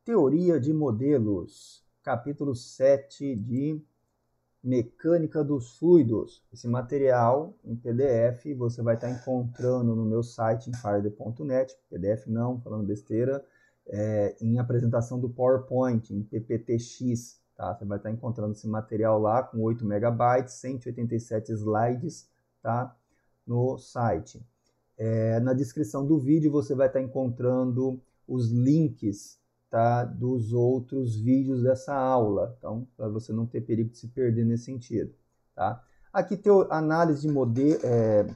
Teoria de modelos, capítulo 7 de Mecânica dos Fluidos. Esse material em PDF você vai estar encontrando no meu site em fireday.net, PDF não, falando besteira, em apresentação do PowerPoint, em PPTX, tá? Você vai estar encontrando esse material lá com 8 MB, 187 slides, tá? No site. Na descrição do vídeo você vai estar encontrando os links, tá, dos outros vídeos dessa aula, então, para você não ter perigo de se perder nesse sentido. Tá? Aqui tem análise de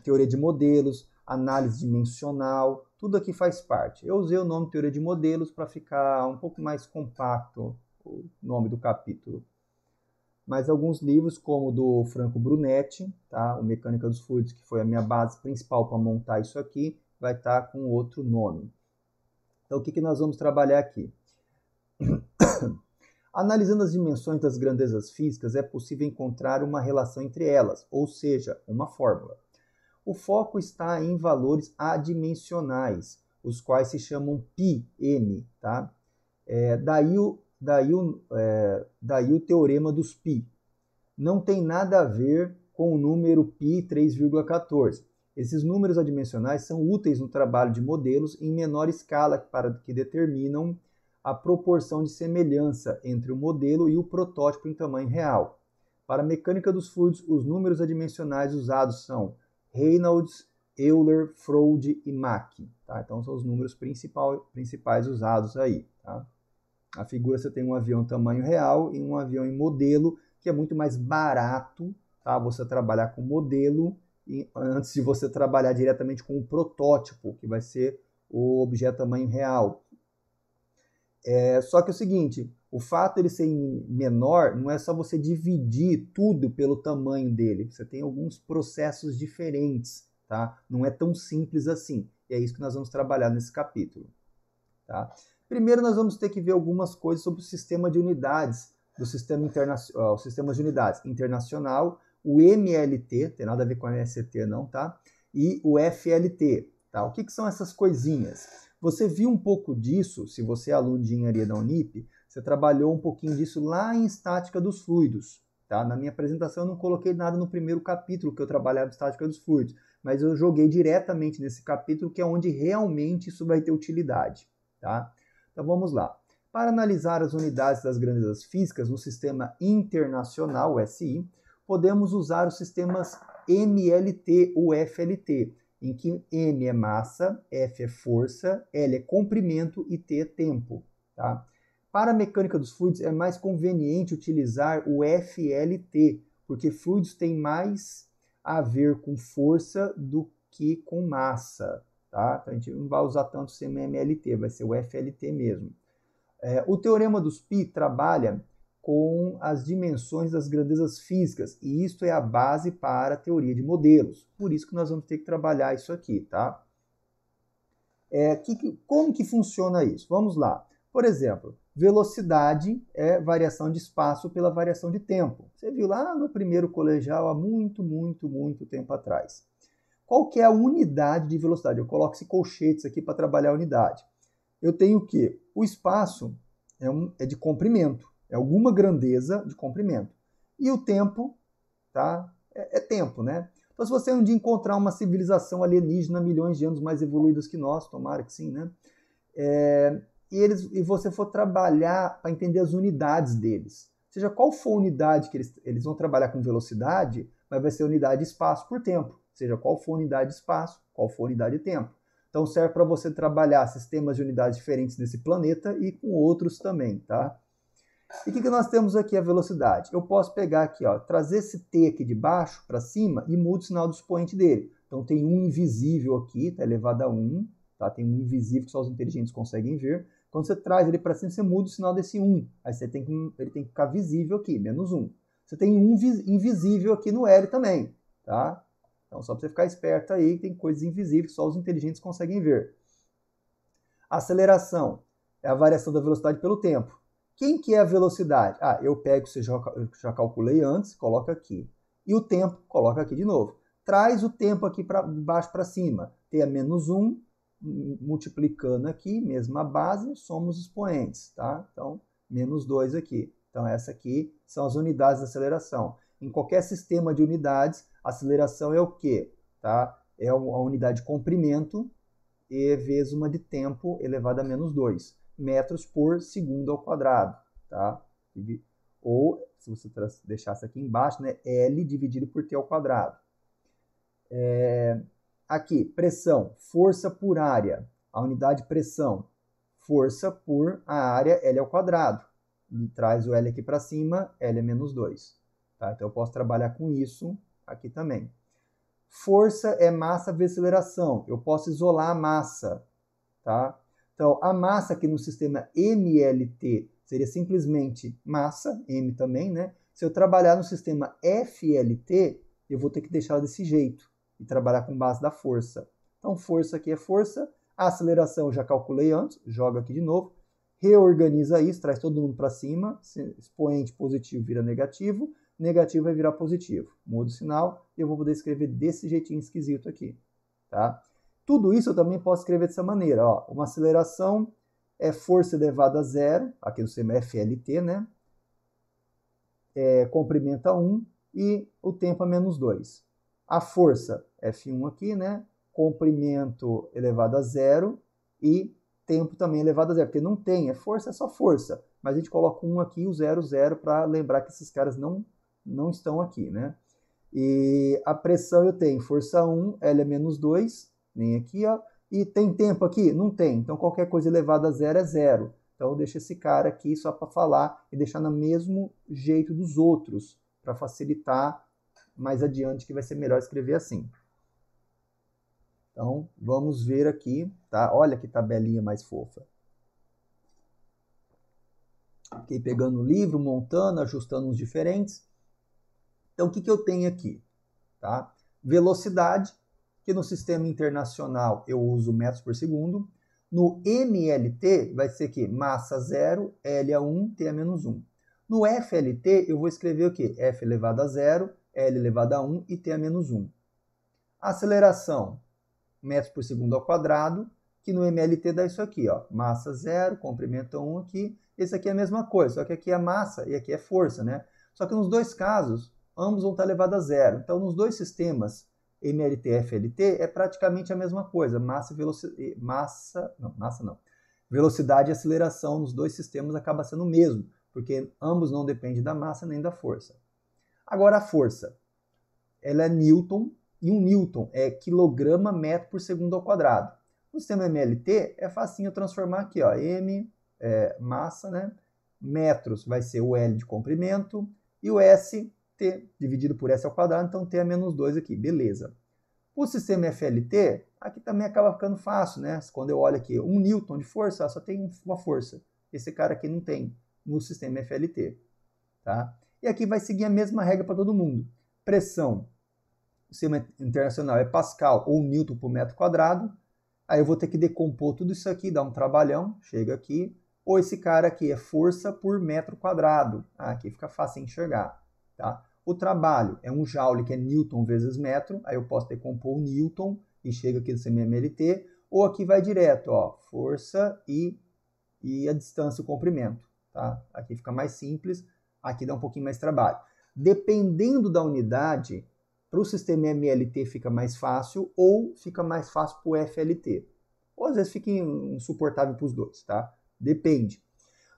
teoria de modelos, análise dimensional, tudo aqui faz parte. Eu usei o nome teoria de modelos para ficar um pouco mais compacto o nome do capítulo. Mas alguns livros, como o do Franco Brunetti, tá? O Mecânica dos Fluidos, que foi a minha base principal para montar isso aqui, vai estar com outro nome. Então, o que nós vamos trabalhar aqui? Analisando as dimensões das grandezas físicas, é possível encontrar uma relação entre elas, ou seja, uma fórmula. O foco está em valores adimensionais, os quais se chamam πm, tá? Daí o teorema dos π. Não tem nada a ver com o número π 3,14. Esses números adimensionais são úteis no trabalho de modelos em menor escala para que determinam a proporção de semelhança entre o modelo e o protótipo em tamanho real. Para a mecânica dos fluidos, os números adimensionais usados são Reynolds, Euler, Froude e Mach. Tá? Então, são os números principais usados aí. Tá? A figura, você tem um avião em tamanho real e um avião em modelo, que é muito mais barato, tá? Você trabalhar com modelo antes de você trabalhar diretamente com o protótipo, que vai ser o objeto tamanho real. Só que é o seguinte, o fato de ele ser menor não é só você dividir tudo pelo tamanho dele. Você tem alguns processos diferentes, tá? Não é tão simples assim. E é isso que nós vamos trabalhar nesse capítulo. Tá? Primeiro nós vamos ter que ver algumas coisas sobre o sistema de unidades, do sistema os sistemas de unidades internacional, o MLT, tem nada a ver com a MST não, tá? E o FLT, tá? O que são essas coisinhas? Você viu um pouco disso, se você é aluno de engenharia da Unip, você trabalhou um pouquinho disso lá em estática dos fluidos, tá? Na minha apresentação eu não coloquei nada no primeiro capítulo que eu trabalhava estática dos fluidos, mas eu joguei diretamente nesse capítulo que é onde realmente isso vai ter utilidade, tá? Então vamos lá. Para analisar as unidades das grandezas físicas no sistema internacional, o SI, podemos usar os sistemas MLT ou FLT, em que M é massa, F é força, L é comprimento e T é tempo. Tá? Para a mecânica dos fluidos é mais conveniente utilizar o FLT, porque fluidos têm mais a ver com força do que com massa. Tá? Então a gente não vai usar tanto o sistema MLT, vai ser o FLT mesmo. O teorema dos π trabalha com as dimensões das grandezas físicas, e isto é a base para a teoria de modelos. Por isso que nós vamos ter que trabalhar isso aqui, tá? Como que funciona isso? Vamos lá. Por exemplo, velocidade é variação de espaço pela variação de tempo. Você viu lá no primeiro colegial há muito tempo atrás. Qual que é a unidade de velocidade? Eu coloco esses colchetes aqui para trabalhar a unidade. Eu tenho o quê? O espaço é de comprimento, é alguma grandeza de comprimento. E o tempo, tá? É tempo, né? Então, se você um dia encontrar uma civilização alienígena milhões de anos mais evoluídas que nós, tomara que sim, né? E você for trabalhar para entender as unidades deles, seja qual for a unidade que eles vão trabalhar com velocidade, mas vai ser unidade de espaço por tempo, seja qual for a unidade de espaço, qual for a unidade de tempo. Então serve para você trabalhar sistemas de unidades diferentes nesse planeta e com outros também, tá? E o que nós temos aqui? A velocidade. Eu posso pegar aqui, ó, trazer esse T aqui de baixo para cima e mudo o sinal do expoente dele. Então tem um invisível aqui, tá elevado a 1, tá? Tem um invisível que só os inteligentes conseguem ver. Quando você traz ele para cima, você muda o sinal desse 1. Aí ele tem que ficar visível aqui, menos 1. Você tem um invisível aqui no L também, tá? Então, só para você ficar esperto aí, tem coisas invisíveis que só os inteligentes conseguem ver. Aceleração é a variação da velocidade pelo tempo. Quem que é a velocidade? Eu pego, eu já calculei antes, coloco aqui. E o tempo, coloca aqui de novo. Traz o tempo aqui de baixo para cima. T é menos 1, multiplicando aqui, mesma base, somos expoentes, tá? Então, menos 2 aqui. Então, essa aqui são as unidades de aceleração. Em qualquer sistema de unidades, a aceleração é o quê? Tá? É a unidade de comprimento e vezes uma de tempo elevado a menos 2 metros por segundo ao quadrado. Tá? Ou, se você deixasse aqui embaixo, né, L dividido por T ao quadrado. Aqui, pressão, força por área. A unidade de pressão, força por a área, L ao quadrado. Traz o L aqui para cima, L é menos 2. Tá? Então, eu posso trabalhar com isso aqui também. Força é massa vezes aceleração. Eu posso isolar a massa. Tá? Então, a massa aqui no sistema MLT seria simplesmente massa, M também, né? Se eu trabalhar no sistema FLT, eu vou ter que deixar desse jeito e trabalhar com base da força. Então, força aqui é força. A aceleração eu já calculei antes, joga aqui de novo. Reorganiza isso, traz todo mundo para cima. Expoente positivo vira negativo, negativo vai virar positivo. Muda o sinal e eu vou poder escrever desse jeitinho esquisito aqui. Tá? Tudo isso eu também posso escrever dessa maneira. Ó. Uma aceleração é força elevada a zero, aqui no sistema FLT, né? Comprimento a 1 e o tempo a menos 2. A força, F1 aqui, né? Comprimento elevado a zero e tempo também elevado a zero, porque não tem, força é só força, mas a gente coloca 1 aqui e o 0, 0, para lembrar que esses caras não estão aqui, né? E a pressão eu tenho força 1, L é menos 2, nem aqui, ó. E tem tempo aqui? Não tem, então qualquer coisa elevada a zero é zero. Então eu deixo esse cara aqui só para falar e deixar no mesmo jeito dos outros, para facilitar mais adiante, que vai ser melhor escrever assim. Então, vamos ver aqui, tá? Olha que tabelinha mais fofa. Fiquei pegando o livro, montando, ajustando uns diferentes. Então, o que eu tenho aqui? Tá? Velocidade, que no sistema internacional eu uso metros por segundo. No MLT vai ser que massa 0, L a 1, T a menos 1. No FLT eu vou escrever o quê? F elevado a 0, L elevado a 1 e T a menos 1. Aceleração, metros por segundo ao quadrado, que no MLT dá isso aqui, ó, massa 0, comprimento 1 aqui. Esse aqui é a mesma coisa, só que aqui é massa e aqui é força, né? Só que nos dois casos, ambos vão estar elevados a zero. Então, nos dois sistemas, MLT e FLT, é praticamente a mesma coisa. Massa e velocidade. Velocidade e aceleração nos dois sistemas acaba sendo o mesmo, porque ambos não dependem da massa nem da força. Agora, a força. Ela é Newton, e um Newton é quilograma metro por segundo ao quadrado. No sistema MLT, é facinho transformar aqui, ó, M, massa, né? Metros vai ser o L de comprimento, e o S, T, dividido por S ao quadrado, então T é menos 2 aqui, beleza. O sistema FLT, aqui também acaba ficando fácil, né? Quando eu olho aqui, 1 Newton de força, só tem uma força. Esse cara aqui não tem no sistema FLT, tá? E aqui vai seguir a mesma regra para todo mundo. Pressão, o sistema internacional é Pascal ou Newton por metro quadrado. Aí eu vou ter que decompor tudo isso aqui, dar um trabalhão, chega aqui. Ou esse cara aqui é força por metro quadrado. Aqui fica fácil enxergar, tá? O trabalho é um joule, que é Newton vezes metro. Aí eu posso decompor o Newton e chega aqui no CMMLT. Ou aqui vai direto, ó, força e a distância, o comprimento, tá? Aqui fica mais simples, aqui dá um pouquinho mais de trabalho. Dependendo da unidade, para o sistema MLT fica mais fácil ou fica mais fácil para o FLT. Ou às vezes fica insuportável para os dois, tá? Depende.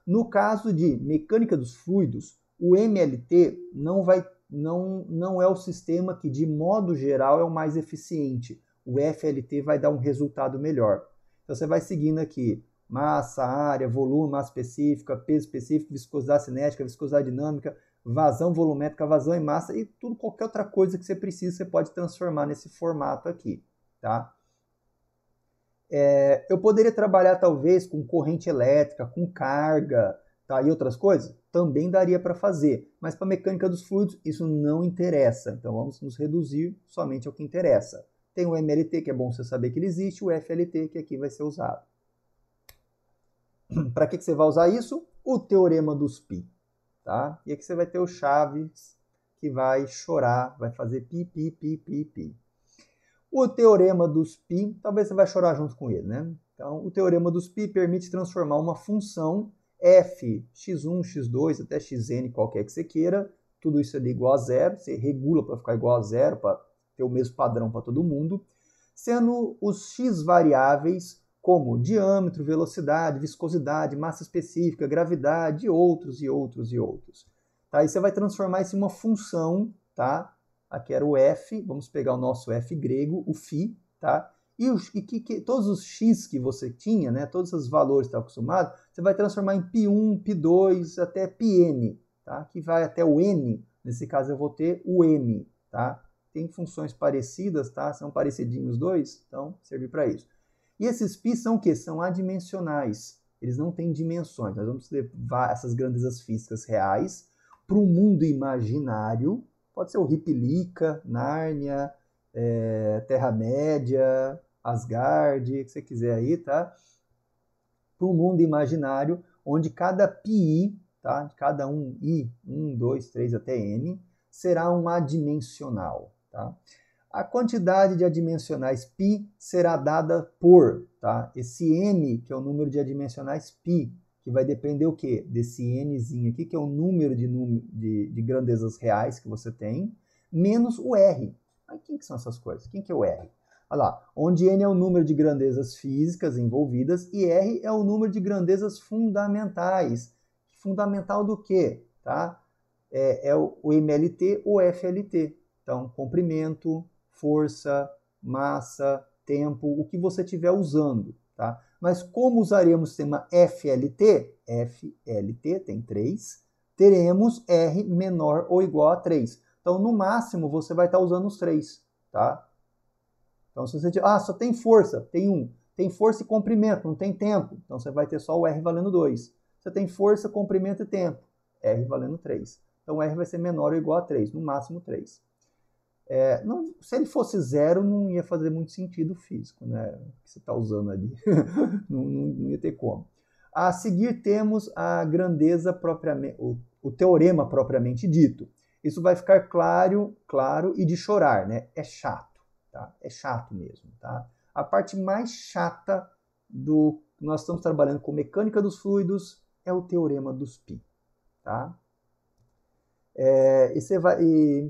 No caso de mecânica dos fluidos, o MLT não é o sistema que, de modo geral, é o mais eficiente. O FLT vai dar um resultado melhor. Então você vai seguindo aqui: massa, área, volume, massa específica, peso específico, viscosidade cinética, viscosidade dinâmica, vazão volumétrica, vazão em massa e tudo, qualquer outra coisa que você precisa, você pode transformar nesse formato aqui, tá? Eu poderia trabalhar talvez com corrente elétrica, com carga, tá? E outras coisas? Também daria para fazer, mas para a mecânica dos fluidos isso não interessa, então vamos nos reduzir somente ao que interessa. Tem o MLT, que é bom você saber que ele existe, o FLT, que aqui vai ser usado. Para que você vai usar isso? O teorema dos π. Tá? E aqui você vai ter o Chaves, que vai chorar, vai fazer pi, pi, pi, pi, pi. O teorema dos π, talvez você vai chorar junto com ele, né? Então, o teorema dos π permite transformar uma função f, x1, x2, até xn, qualquer que você queira, tudo isso ali igual a zero, você regula para ficar igual a zero, para ter o mesmo padrão para todo mundo, sendo os x variáveis como diâmetro, velocidade, viscosidade, massa específica, gravidade, e outros, e outros, e outros. Tá? E você vai transformar isso em uma função, tá? Aqui era o f, vamos pegar o nosso f grego, o φ, tá? E todos os x que você tinha, né, todos os valores que está acostumado, você vai transformar em π1, π2, até πn, tá? Que vai até o n, nesse caso eu vou ter o m, tá? Tem funções parecidas, tá? São parecidinhos os dois, então serve para isso. E esses π são o quê? São adimensionais, eles não têm dimensões. Nós vamos levar essas grandezas físicas reais para um mundo imaginário, pode ser o Ripilika, Nárnia, Terra-média, Asgard, o que você quiser aí, tá? Para um mundo imaginário, onde cada πi, tá? Cada um i, 1, 2, 3 até n, será um adimensional, tá? A quantidade de adimensionais π será dada por, tá? Esse n, que é o número de adimensionais π, que vai depender o quê? Desse nzinho aqui, que é o número de grandezas reais que você tem, menos o r. Mas quem que são essas coisas? Quem que é o r? Olha lá, onde n é o número de grandezas físicas envolvidas e r é o número de grandezas fundamentais. Fundamental do quê? Tá? É o MLT ou FLT. Então, comprimento, força, massa, tempo, o que você estiver usando. Tá? Mas como usaremos o sistema FLT? FLT tem 3. Teremos R menor ou igual a 3. Então, no máximo, você vai estar usando os 3. Tá? Então, se você tiver, só tem força, tem 1. Tem força e comprimento, não tem tempo. Então, você vai ter só o R valendo 2. Você tem força, comprimento e tempo. R valendo 3. Então, R vai ser menor ou igual a 3, no máximo 3. Se ele fosse 0, não ia fazer muito sentido físico, né? O que você está usando ali. não ia ter como. A seguir temos a grandeza propriamente, o teorema propriamente dito. Isso vai ficar claro e de chorar, né? É chato, tá? É chato mesmo, tá? A parte mais chata do que nós estamos trabalhando com mecânica dos fluidos é o teorema dos π, tá?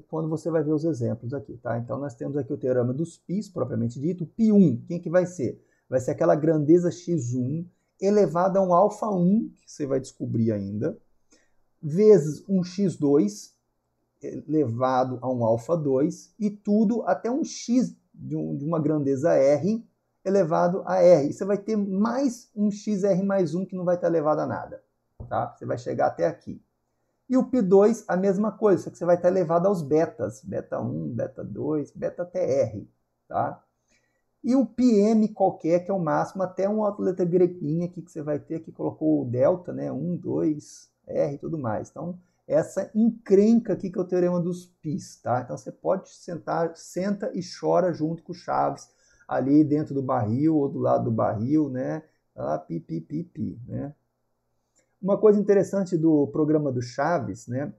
Quando você vai ver os exemplos aqui, tá? Então, nós temos aqui o teorema dos πs, propriamente dito. π1, quem que vai ser? Vai ser aquela grandeza x1 elevada a um α1, que você vai descobrir ainda, vezes um x2 elevado a um α2, e tudo até um x de uma grandeza r elevado a r. E você vai ter mais um xr mais 1 que não vai estar elevado a nada, tá? Você vai chegar até aqui. E o π2, a mesma coisa, só que você vai estar elevado aos betas. Beta 1, beta 2, beta até R. Tá? E o πm qualquer, que é o máximo, até uma outra letra greguinha aqui que você vai ter, que colocou o delta, né? 1, 2, R e tudo mais. Então, essa encrenca aqui que é o teorema dos πs. Tá? Então, você pode senta e chora junto com o Chaves, ali dentro do barril ou do lado do barril, né? Pi, pi, pi, pi, né? Uma coisa interessante do programa do Chaves, né,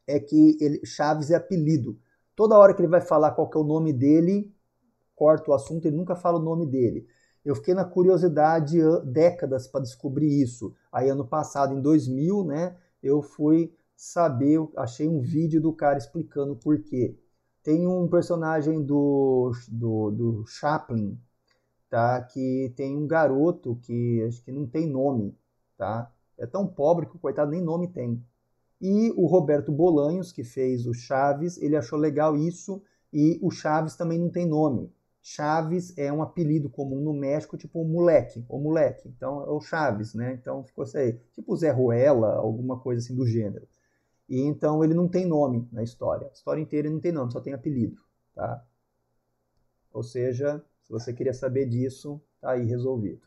é que Chaves é apelido. Toda hora que ele vai falar qual que é o nome dele, corta o assunto, ele nunca fala o nome dele. Eu fiquei na curiosidade décadas para descobrir isso. Aí ano passado, em 2000, né, eu fui saber, achei um vídeo do cara explicando por quê. Tem um personagem do Chaplin, tá, que tem um garoto que acho que não tem nome, tá? É tão pobre que o coitado nem nome tem. E o Roberto Bolanhos, que fez o Chaves, ele achou legal isso, e o Chaves também não tem nome. Chaves é um apelido comum no México, tipo moleque, ou moleque. Então é o Chaves, né? Então ficou isso aí. Tipo Zé Ruela, alguma coisa assim do gênero. E então ele não tem nome na história. A história inteira ele não tem nome, só tem apelido, tá? Ou seja, se você queria saber disso, tá aí resolvido.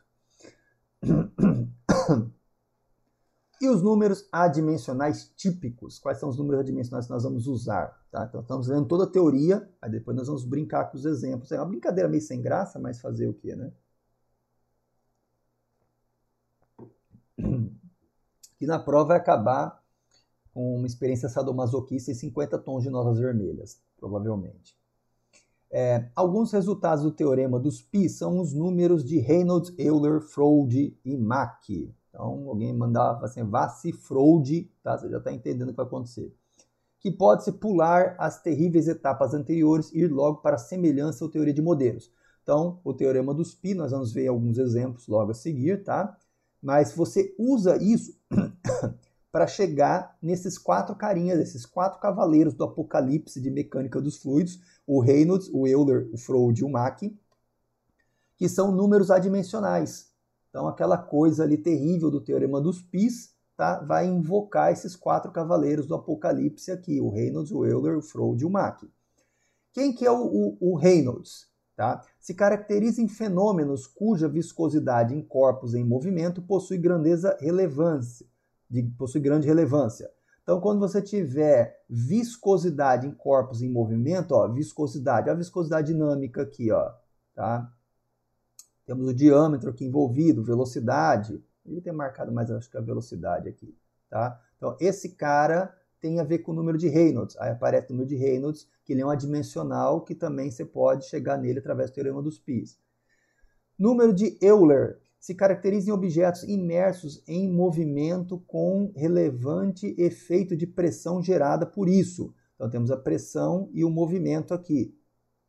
E os números adimensionais típicos? Quais são os números adimensionais que nós vamos usar? Tá? Então, estamos vendo toda a teoria, aí depois nós vamos brincar com os exemplos. É uma brincadeira meio sem graça, mas fazer o quê, né? Que na prova vai acabar com uma experiência sadomasoquista e 50 tons de notas vermelhas, provavelmente. Alguns resultados do teorema dos π são os números de Reynolds, Euler, Froude e Mach. Então, alguém mandava assim, vá se Froude, tá? Você já está entendendo o que vai acontecer. Que pode-se pular as terríveis etapas anteriores e ir logo para a semelhança ou teoria de modelos. Então, o teorema dos π, nós vamos ver alguns exemplos logo a seguir, tá? Mas você usa isso para chegar nesses 4 carinhas, esses 4 cavaleiros do apocalipse de mecânica dos fluidos, o Reynolds, o Euler, o Froude e o Mach, que são números adimensionais. Então, aquela coisa ali terrível do teorema dos πs, tá, vai invocar esses 4 cavaleiros do apocalipse aqui, o Reynolds, o Euler, o Froude e o Mach. Quem que é o Reynolds? Tá? Se caracteriza em fenômenos cuja viscosidade em corpos em movimento possui grande relevância. Então, quando você tiver viscosidade em corpos em movimento, ó, viscosidade, a viscosidade dinâmica aqui, ó, tá? Temos o diâmetro aqui envolvido, velocidade. Ele tem marcado mais, acho que a velocidade aqui, tá? Então, esse cara tem a ver com o número de Reynolds. Aí aparece o número de Reynolds, que ele é um adimensional, que também você pode chegar nele através do teorema dos πs. Número de Euler se caracteriza em objetos imersos em movimento com relevante efeito de pressão gerada por isso. Então temos a pressão e o movimento aqui.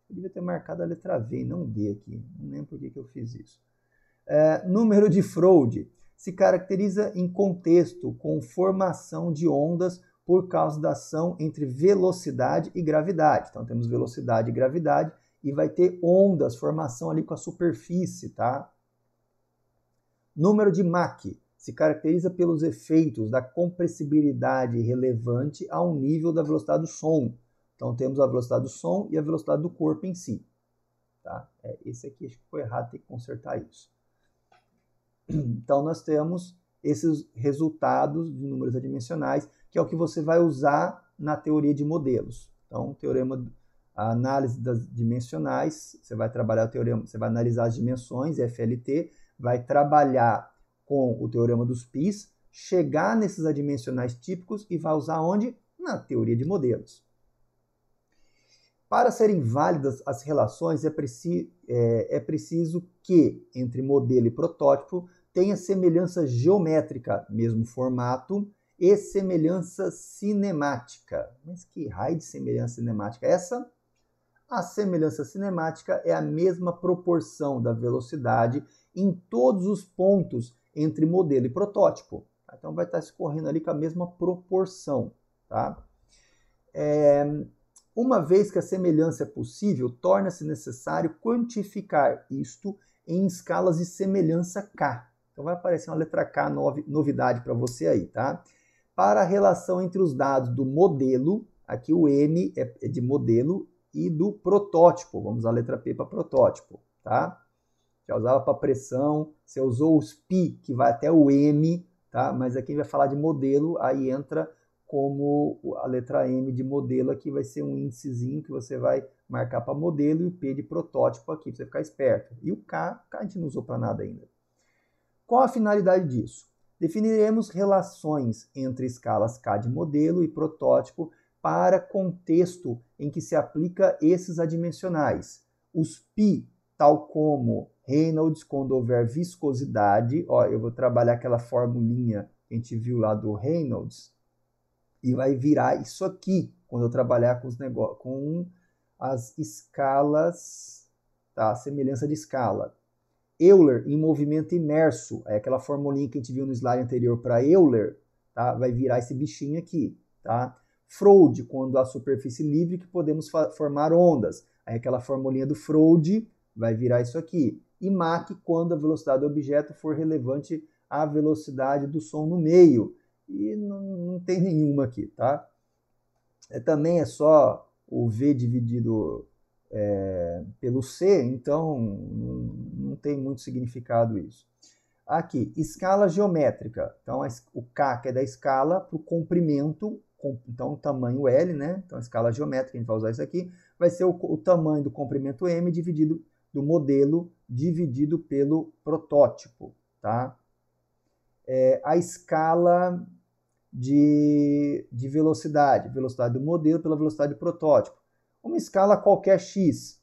Eu devia ter marcado a letra V e não D aqui. Não lembro por que eu fiz isso. Número de Froude se caracteriza em contexto com formação de ondas por causa da ação entre velocidade e gravidade. Então temos velocidade e gravidade e vai ter ondas, formação ali com a superfície, tá? Número de Mach se caracteriza pelos efeitos da compressibilidade relevante ao nível da velocidade do som. Então temos a velocidade do som e a velocidade do corpo em si. Tá? Esse aqui acho que foi errado, tem que consertar isso. Então nós temos esses resultados de números adimensionais, que é o que você vai usar na teoria de modelos. Então, o teorema, a análise das dimensionais, você vai trabalhar o teorema, você vai analisar as dimensões, FLT, vai trabalhar com o teorema dos πs, chegar nesses adimensionais típicos e vai usar onde? Na teoria de modelos. Para serem válidas as relações, é preciso que, entre modelo e protótipo, tenha semelhança geométrica, mesmo formato, e semelhança cinemática. Mas que raio de semelhança cinemática é essa? A semelhança cinemática é a mesma proporção da velocidade em todos os pontos entre modelo e protótipo. Então vai estar escorrendo ali com a mesma proporção. Tá? Uma vez que a semelhança é possível, torna-se necessário quantificar isto em escalas de semelhança K. Então vai aparecer uma letra K, novidade para você aí, tá? Para a relação entre os dados do modelo, aqui o M é de modelo, e do protótipo. Vamos usar a letra P para protótipo, tá? Já usava para pressão, você usou os π, que vai até o M, tá? Mas aqui vai falar de modelo, aí entra como a letra M de modelo aqui vai ser um índicezinho que você vai marcar para modelo e o P de protótipo aqui, para você ficar esperto. E o K a gente não usou para nada ainda. Qual a finalidade disso? Definiremos relações entre escalas K de modelo e protótipo para contexto em que se aplica esses adimensionais. Os π, tal como Reynolds, quando houver viscosidade, ó, eu vou trabalhar aquela formulinha que a gente viu lá do Reynolds, e vai virar isso aqui, quando eu trabalhar com, com as escalas, tá? Semelhança de escala. Euler em movimento imerso, é aquela formulinha que a gente viu no slide anterior para Euler, tá? Vai virar esse bichinho aqui, tá? Froude, quando há superfície livre que podemos formar ondas, aí aquela formulinha do Froude vai virar isso aqui. E Mach, quando a velocidade do objeto for relevante à velocidade do som no meio. E não tem nenhuma aqui, tá? Também é só o V dividido pelo C, então não tem muito significado isso. Aqui, escala geométrica. Então, o K, que é da escala, para o comprimento, então, tamanho L, né? Então, a escala geométrica, a gente vai usar isso aqui, vai ser o tamanho do comprimento M dividido do modelo dividido pelo protótipo, tá? A escala de velocidade do modelo pela velocidade do protótipo. Uma escala qualquer x,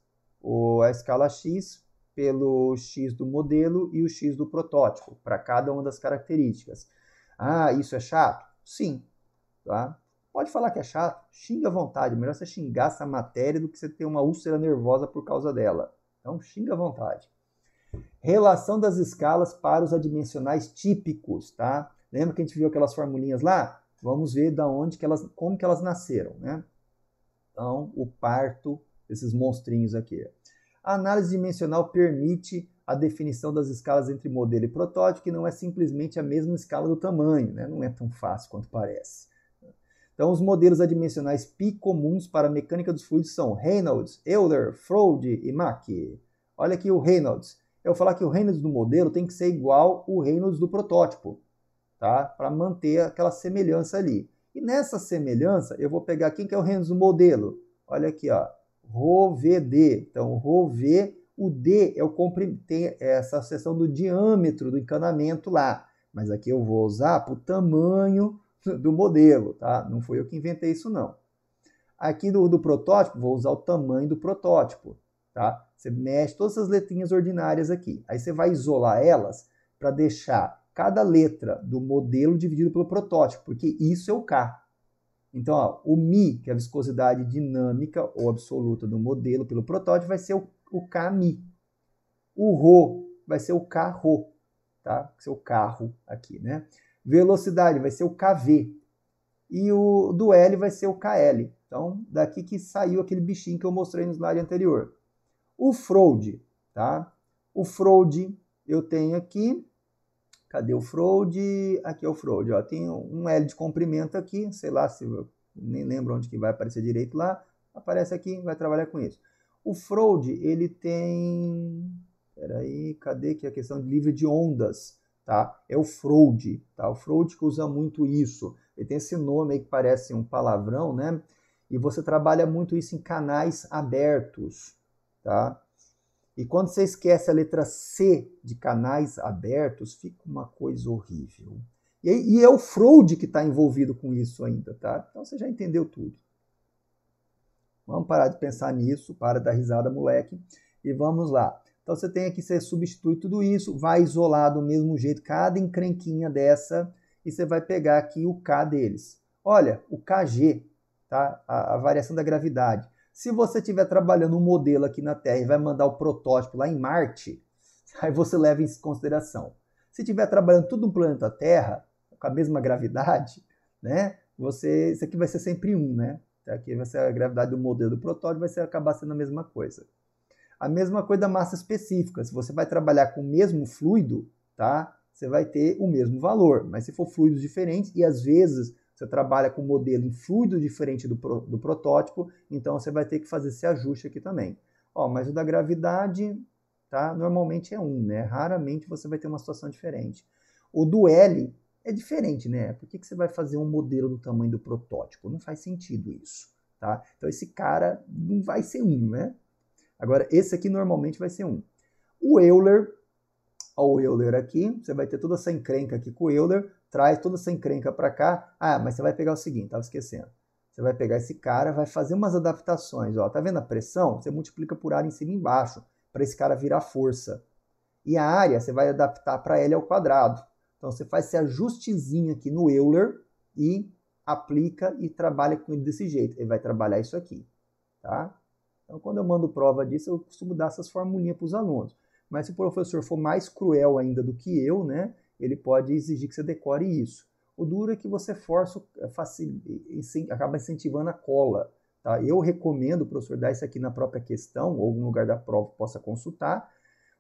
a escala X pelo X do modelo e o X do protótipo, para cada uma das características. Ah, isso é chato? Sim. Tá? Pode falar que é chato, xinga à vontade. Melhor você xingar essa matéria do que você ter uma úlcera nervosa por causa dela. Então, xinga à vontade. Relação das escalas para os adimensionais típicos, tá? Lembra que a gente viu aquelas formulinhas lá? Vamos ver da onde que elas, como que elas nasceram, né? Então, o parto desses monstrinhos aqui. A análise dimensional permite a definição das escalas entre modelo e protótipo, que não é simplesmente a mesma escala do tamanho, né? Não é tão fácil quanto parece. Então, os modelos adimensionais π comuns para a mecânica dos fluidos são Reynolds, Euler, Froude e Mach. Olha aqui o Reynolds. Eu vou falar que o Reynolds do modelo tem que ser igual ao Reynolds do protótipo, tá? Para manter aquela semelhança ali. E nessa semelhança, eu vou pegar quem que é o Reynolds do modelo. Olha aqui, ó, ρVd. Então, ρV, o D é o tem essa seção do diâmetro do encanamento lá. Mas aqui eu vou usar para o tamanho do modelo, tá? Não fui eu que inventei isso, não. Aqui do protótipo, vou usar o tamanho do protótipo, tá? Você mexe todas as letrinhas ordinárias aqui. Aí você vai isolar elas para deixar cada letra do modelo dividido pelo protótipo, porque isso é o K. Então, ó, o μ, que é a viscosidade dinâmica ou absoluta do modelo pelo protótipo, vai ser o Kμ. O ρ vai ser o Kρ, tá? Vai ser o carro aqui, né? Velocidade vai ser o kV. E o do L vai ser o KL. Então, daqui que saiu aquele bichinho que eu mostrei no slide anterior. O Froude, tá? O Froude eu tenho aqui. Cadê o Froude? Aqui é o Froude, ó. Tem um L de comprimento aqui, sei lá se eu nem lembro onde que vai aparecer direito lá. Aparece aqui, vai trabalhar com isso. O Froude, ele tem... Peraí, cadê que é a questão de livre de ondas? Tá? É o Froude, tá? O Froude que usa muito isso. Ele tem esse nome aí que parece um palavrão, né? E você trabalha muito isso em canais abertos, tá? E quando você esquece a letra C de canais abertos, fica uma coisa horrível. E é o Froude que está envolvido com isso ainda, tá? Então você já entendeu tudo. Vamos parar de pensar nisso, para dar risada, moleque, e vamos lá. Então você tem aqui, você substitui tudo isso, vai isolar do mesmo jeito cada encrenquinha dessa, e você vai pegar aqui o K deles. Olha, o Kg, tá? A variação da gravidade. Se você estiver trabalhando um modelo aqui na Terra e vai mandar o protótipo lá em Marte, aí você leva isso em consideração. Se estiver trabalhando tudo no planeta Terra, com a mesma gravidade, né? Isso aqui vai ser sempre 1, né? Aqui vai ser a gravidade do modelo do protótipo, vai acabar sendo a mesma coisa. A mesma coisa da massa específica. Se você vai trabalhar com o mesmo fluido, tá? Você vai ter o mesmo valor. Mas se for fluidos diferentes, e às vezes você trabalha com um modelo em fluido diferente do protótipo, então você vai ter que fazer esse ajuste aqui também. Ó, mas o da gravidade, tá? Normalmente é 1, né? Raramente você vai ter uma situação diferente. O do L é diferente, né? Por que você vai fazer um modelo do tamanho do protótipo? Não faz sentido isso, tá? Então esse cara não vai ser 1, né? Agora, esse aqui normalmente vai ser 1. O Euler, ó, o Euler aqui, você vai ter toda essa encrenca aqui com o Euler, traz toda essa encrenca para cá. Ah, mas você vai pegar o seguinte, estava esquecendo. Você vai pegar esse cara, vai fazer umas adaptações. Ó, tá vendo a pressão? Você multiplica por área em cima e embaixo, para esse cara virar força. E a área você vai adaptar para L ao quadrado. Então você faz esse ajustezinho aqui no Euler e aplica e trabalha com ele desse jeito. Ele vai trabalhar isso aqui, tá? Então, quando eu mando prova disso, eu costumo dar essas formulinhas para os alunos. Mas se o professor for mais cruel ainda do que eu, né, ele pode exigir que você decore isso. O duro é que você força, acaba incentivando a cola. Tá? Eu recomendo o professor dar isso aqui na própria questão, ou no lugar da prova possa consultar,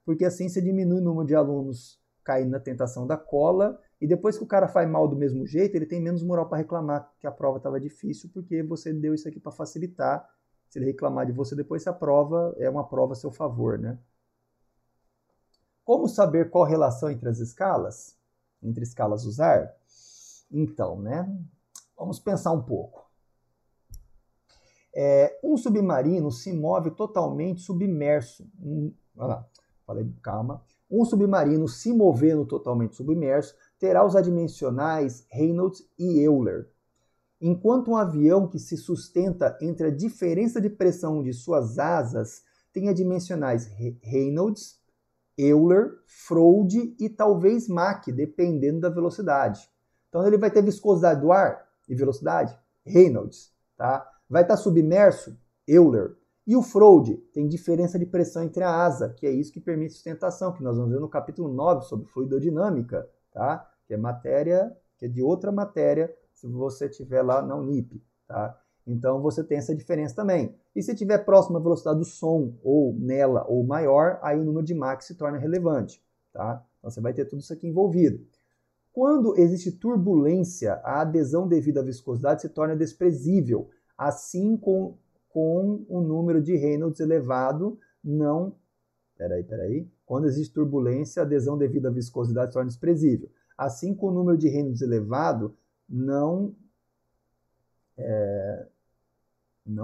porque assim você diminui o número de alunos caindo na tentação da cola, e depois que o cara faz mal do mesmo jeito, ele tem menos moral para reclamar que a prova estava difícil, porque você deu isso aqui para facilitar. Se ele reclamar de você depois, a prova é uma prova a seu favor, né? Como saber qual relação entre as escalas? Entre escalas usar? Então, né? Vamos pensar um pouco. Um submarino se move totalmente submerso. Olha lá, falei, calma. Um submarino se movendo totalmente submerso terá os adimensionais Reynolds e Euler. Enquanto um avião que se sustenta entre a diferença de pressão de suas asas tem adimensionais Reynolds, Euler, Froude e talvez Mach, dependendo da velocidade. Então ele vai ter viscosidade do ar e velocidade, Reynolds. Tá? Vai estar submerso, Euler. E o Froude tem diferença de pressão entre a asa, que é isso que permite sustentação, que nós vamos ver no capítulo 9 sobre fluidodinâmica, tá? Que é matéria, que é de outra matéria, se você estiver lá na Unip. Tá? Então você tem essa diferença também. E se estiver próximo à velocidade do som, ou nela, ou maior, aí o número de Mach se torna relevante. Tá? Então você vai ter tudo isso aqui envolvido. Quando existe turbulência, a adesão devido à viscosidade se torna desprezível, assim com o número de Reynolds elevado, não... Peraí. Quando existe turbulência, a adesão devido à viscosidade se torna desprezível. Assim, com o número de Reynolds elevado, não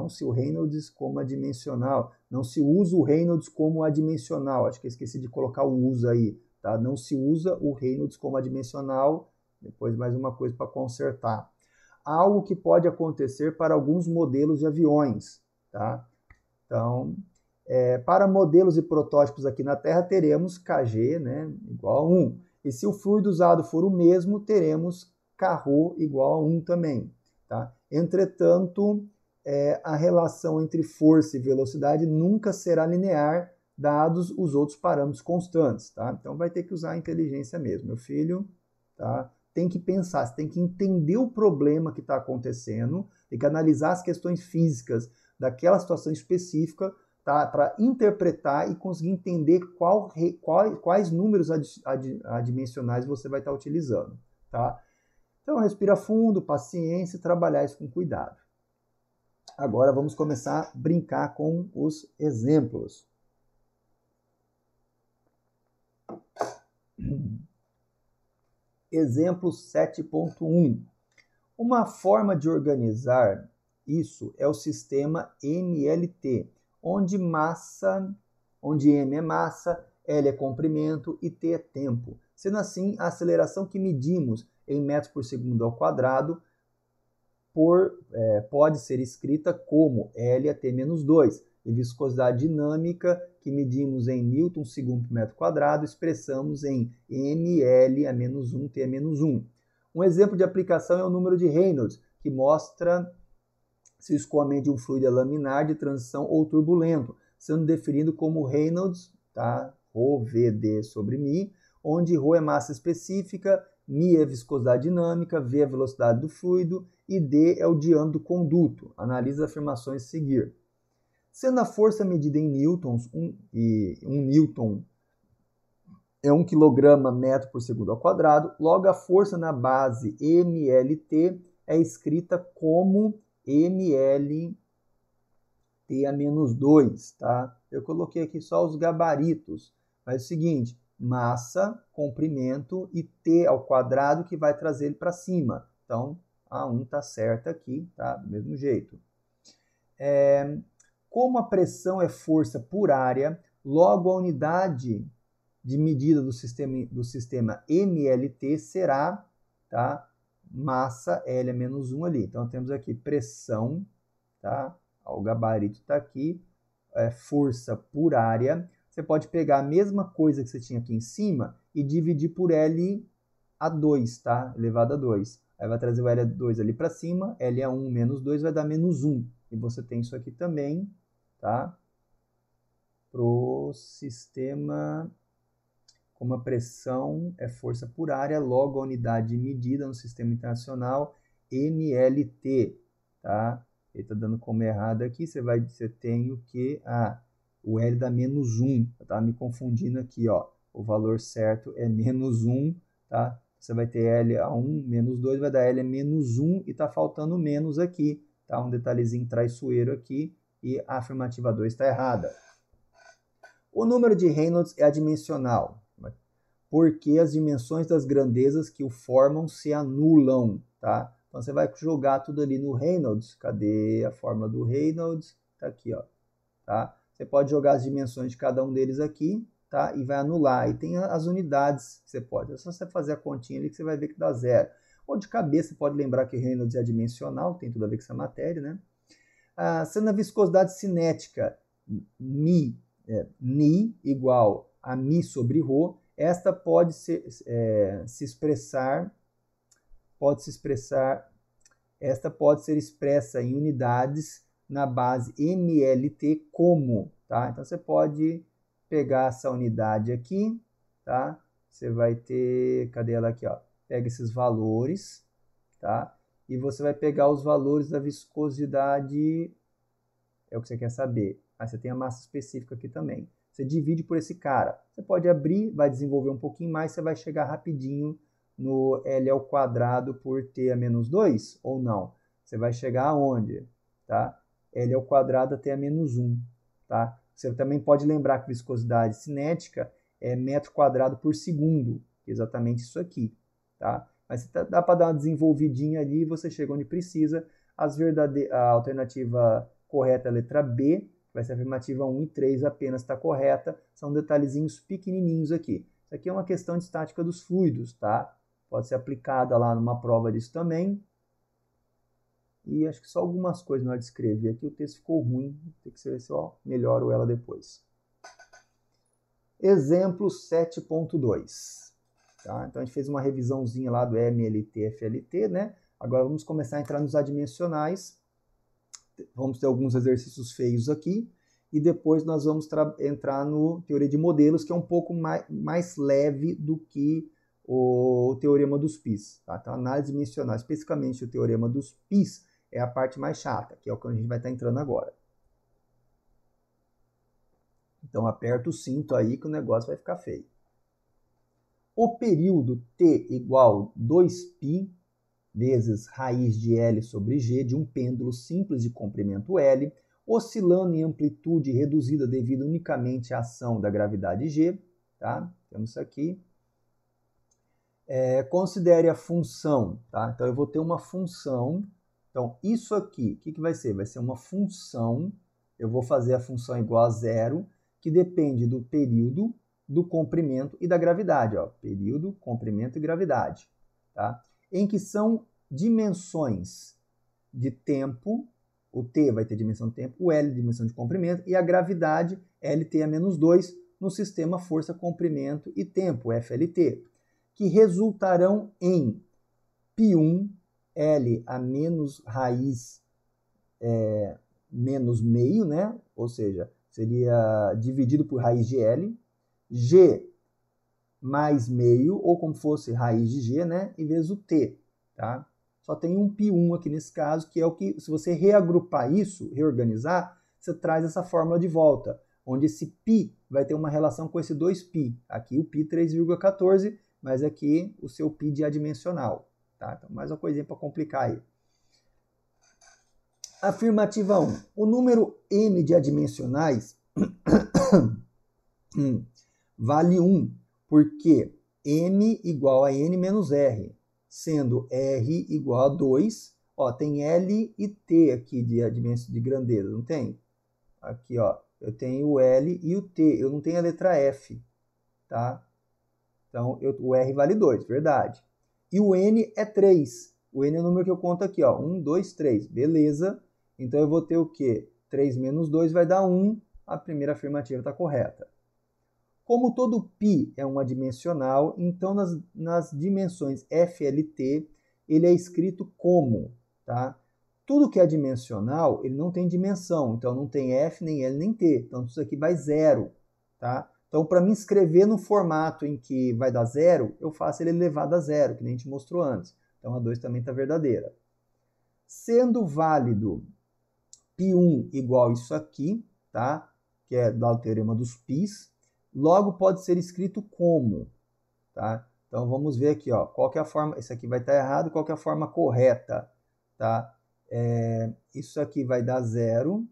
se o Reynolds como adimensional, não se usa o Reynolds como adimensional, acho que eu esqueci de colocar o usa aí, tá? Não se usa o Reynolds como adimensional, depois mais uma coisa para consertar. Algo que pode acontecer para alguns modelos de aviões, tá? Então, para modelos e protótipos aqui na Terra, teremos Kg, né, igual a 1. E se o fluido usado for o mesmo, teremos Kρ igual a 1 também. Tá? Entretanto, a relação entre força e velocidade nunca será linear, dados os outros parâmetros constantes. Tá? Então, vai ter que usar a inteligência mesmo. Meu filho, tá? Tem que pensar, você tem que entender o problema que está acontecendo, tem que analisar as questões físicas daquela situação específica, tá? Para interpretar e conseguir entender quais números adimensionais você vai estar utilizando. Tá? Então, respira fundo, paciência e trabalhar isso com cuidado. Agora vamos começar a brincar com os exemplos. Exemplo 7.1. Uma forma de organizar isso é o sistema MLT, onde M é massa, L é comprimento e T é tempo. Sendo assim, a aceleração que medimos em metros por segundo ao quadrado pode ser escrita como L a T menos 2. E viscosidade dinâmica, que medimos em newton segundo por metro quadrado, expressamos em mL a menos 1, T a menos 1. Um exemplo de aplicação é o número de Reynolds, que mostra se o escoamento de um fluido é laminar, de transição ou turbulento, sendo definido como Reynolds, tá? ρVd sobre μ, onde ρ é massa específica, μ é viscosidade dinâmica, v é a velocidade do fluido e d é o diâmetro do conduto. Analise as afirmações a seguir. Sendo a força medida em newtons, um newton é 1 kg metro por segundo ao quadrado, logo a força na base MLT é escrita como MLT a menos 2, tá? Eu coloquei aqui só os gabaritos, mas é o seguinte, massa, comprimento e T ao quadrado que vai trazer ele para cima. Então, a 1 está certa aqui, tá? Do mesmo jeito. Como a pressão é força por área, logo a unidade de medida do sistema MLT será, tá? Massa L a menos 1 ali. Então, temos aqui pressão, tá? O gabarito está aqui, força por área. Você pode pegar a mesma coisa que você tinha aqui em cima e dividir por L a 2, tá? Elevado a 2. Aí vai trazer o L a 2 ali para cima, L a 1 menos 2 vai dar menos 1. E você tem isso aqui também, tá? Para o sistema, como a pressão é força por área, logo a unidade de medida no sistema internacional, MLT, tá? Ele está dando como errado aqui, você tem o que? O L dá menos 1, tá me confundindo aqui, ó. O valor certo é menos 1, tá? Você vai ter L a 1 menos 2, vai dar L a menos 1 e está faltando menos aqui, tá? Um detalhezinho traiçoeiro aqui e a afirmativa 2 está errada. O número de Reynolds é adimensional, porque as dimensões das grandezas que o formam se anulam, tá? Então, você vai jogar tudo ali no Reynolds. Cadê a fórmula do Reynolds? Tá aqui, ó. Tá? Você pode jogar as dimensões de cada um deles aqui, tá? E vai anular. E tem as unidades que você pode. É só você fazer a continha ali que você vai ver que dá 0. Ou de cabeça, você pode lembrar que Reynolds é adimensional, tem tudo a ver com essa matéria, né? Sendo a viscosidade cinética ni igual a mi sobre rho, esta pode se expressar em unidades na base mLt como, tá? Então você pode pegar essa unidade aqui, tá? Você vai ter, cadê ela aqui, ó? Pega esses valores, tá? E você vai pegar os valores da viscosidade, é o que você quer saber. Aí você tem a massa específica aqui também. Você divide por esse cara. Você pode abrir, vai desenvolver um pouquinho mais, você vai chegar rapidinho no L ao quadrado por T a menos 2, ou não? Você vai chegar aonde? Tá? L ao quadrado até a menos 1. Tá? Você também pode lembrar que viscosidade cinética é metro quadrado por segundo, exatamente isso aqui. Tá? Mas dá para dar uma desenvolvidinha ali e você chega onde precisa. A alternativa correta é a letra B, vai ser a afirmativa 1 e 3 apenas está correta. São detalhezinhos pequenininhos aqui. Isso aqui é uma questão de estática dos fluidos, tá? Pode ser aplicada lá numa prova disso também. E acho que só algumas coisas na hora de escrever aqui, o texto ficou ruim. Tem que ser só melhoro ela depois. Exemplo 7.2. Tá? Então a gente fez uma revisãozinha lá do MLT, FLT, né? Agora vamos começar a entrar nos adimensionais. Vamos ter alguns exercícios feios aqui. E depois nós vamos entrar no teoria de modelos, que é um pouco mais leve do que o teorema dos πs. Tá? Então, análise dimensional, especificamente o teorema dos πs, é a parte mais chata, que é o que a gente vai estar entrando agora. Então, aperta o cinto aí que o negócio vai ficar feio. O período t igual 2π vezes raiz de L sobre G de um pêndulo simples de comprimento L, oscilando em amplitude reduzida devido unicamente à ação da gravidade G. Tá? Temos isso aqui. Considere a função. Tá? Então, eu vou ter uma função. Então, isso aqui, o que vai ser? Vai ser uma função. Eu vou fazer a função igual a zero, que depende do período, do comprimento e da gravidade. Ó. Período, comprimento e gravidade. Tá? Em que são dimensões de tempo, o t vai ter dimensão de tempo, o L dimensão de comprimento, e a gravidade, LT a menos 2, no sistema força, comprimento e tempo, FLT, que resultarão em π1, L a menos raiz menos meio, né? Ou seja, seria dividido por raiz de L, G mais meio, ou como fosse raiz de G, né? E vezes o T, tá? Só tem um π1 aqui nesse caso, que é o que, se você reagrupar isso, reorganizar, você traz essa fórmula de volta, onde esse π vai ter uma relação com esse 2π. Aqui o π 3,14, mas aqui o seu π de adimensional. Tá? Então, mais uma coisinha para complicar aí. Afirmativa 1. O número m de adimensionais vale 1, porque m igual a n menos r, sendo r igual a 2. Ó, tem L e T aqui de grandeza, não tem? Aqui, ó, eu tenho o L e o T, eu não tenho a letra F, tá? Então, o R vale 2, verdade. E o N é 3. O N é o número que eu conto aqui, ó. 1, 2, 3. Beleza. Então, eu vou ter o quê? 3 menos 2 vai dar 1. A primeira afirmativa está correta. Como todo π é um adimensional, então nas dimensões FLT, ele é escrito como, tá? Tudo que é adimensional, ele não tem dimensão. Então, não tem F, nem L, nem T. Então, isso aqui vai 0, tá? Então, para me escrever no formato em que vai dar 0, eu faço ele elevado a 0, que nem a gente mostrou antes. Então, a 2 também está verdadeira. Sendo válido π1 igual isso aqui, tá? Que é do teorema dos πs, logo pode ser escrito como, tá? Então, vamos ver aqui, ó, qual que é a forma, esse aqui vai estar errado, qual que é a forma correta, tá? Isso aqui vai dar 0,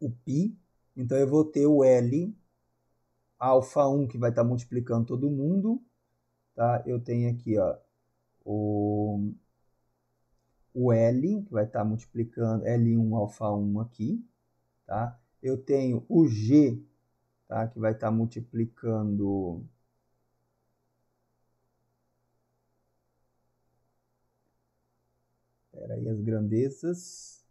o π, então eu vou ter o L, alfa 1, que vai estar multiplicando todo mundo, tá? Eu tenho aqui, ó, o L, que vai estar multiplicando L1 alfa 1 aqui, tá? Eu tenho o G, tá? Que vai estar multiplicando as grandezas.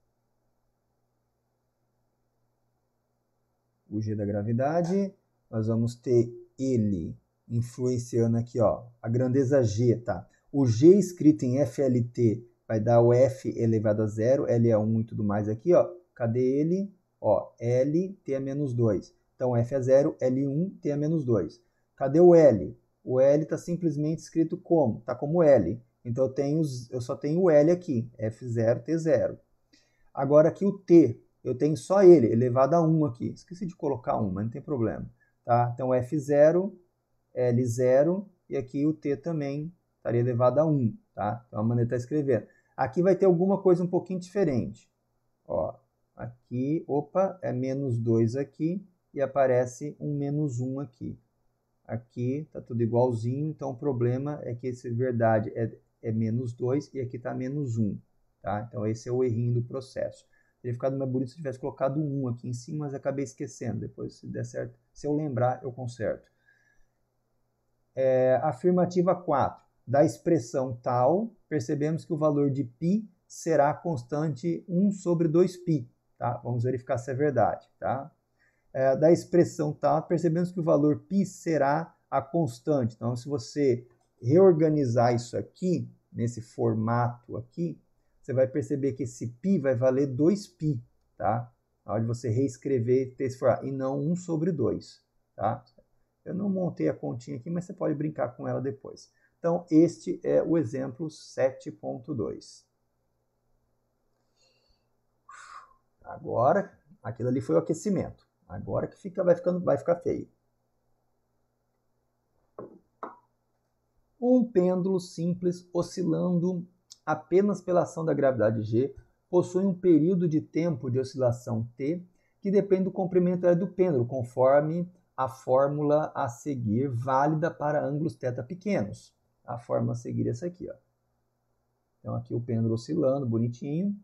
o G da gravidade, nós vamos ter ele influenciando aqui, ó, a grandeza G, tá? O G escrito em FLT vai dar o F elevado a 0, L é 1 e tudo mais aqui, ó. Cadê ele? Ó, L, T a menos 2. Então, F é 0, L1, T a menos 2. Cadê o L? O L está simplesmente escrito como? Está como L. Então, eu só tenho o L aqui, F0, T0. Agora aqui o T, eu tenho só ele, elevado a 1 aqui. Esqueci de colocar 1, mas não tem problema. Tá? Então, F0, L0, e aqui o T também estaria elevado a 1. Tá? Então, a maneira de estar escrevendo. Aqui vai ter alguma coisa um pouquinho diferente. Ó, aqui, opa, é menos 2 aqui, e aparece um menos 1 aqui. Aqui está tudo igualzinho, então o problema é que esse verdade é menos 2 e aqui está menos 1. Tá? Então esse é o errinho do processo. Teria ficado mais bonito se tivesse colocado 1 aqui em cima, mas acabei esquecendo. Depois, se der certo, se eu lembrar, eu conserto. Afirmativa 4. Da expressão tal, percebemos que o valor de π será constante 1 sobre 2π. Tá? Vamos verificar se é verdade. Tá? Da expressão tal, percebemos que o valor π será a constante. Então, se você reorganizar isso aqui, nesse formato aqui, você vai perceber que esse π vai valer 2π, tá? Na hora de você reescrever esse formato, e não 1 sobre 2, tá? Eu não montei a continha aqui, mas você pode brincar com ela depois. Então, este é o exemplo 7.2. Agora, aquilo ali foi o aquecimento. Agora que vai ficar feio. Um pêndulo simples oscilando apenas pela ação da gravidade G possui um período de tempo de oscilação T que depende do comprimento do pêndulo, conforme a fórmula a seguir, válida para ângulos θ pequenos. A fórmula a seguir é essa aqui, ó. Então aqui o pêndulo oscilando, bonitinho.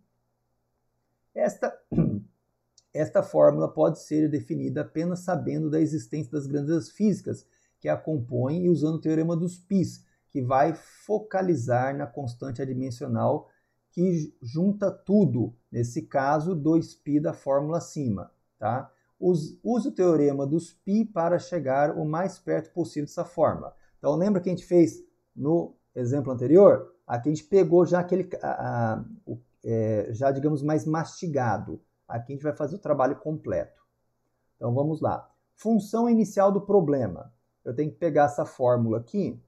Esta fórmula pode ser definida apenas sabendo da existência das grandezas físicas que a compõem e usando o teorema dos πs, que vai focalizar na constante adimensional que junta tudo, nesse caso, 2π da fórmula acima. Tá? Use o teorema dos π para chegar o mais perto possível dessa fórmula. Então, lembra que a gente fez no exemplo anterior? Aqui a gente pegou já aquele, já digamos, mais mastigado. Aqui a gente vai fazer o trabalho completo. Então, vamos lá. Função inicial do problema. Eu tenho que pegar essa fórmula aqui,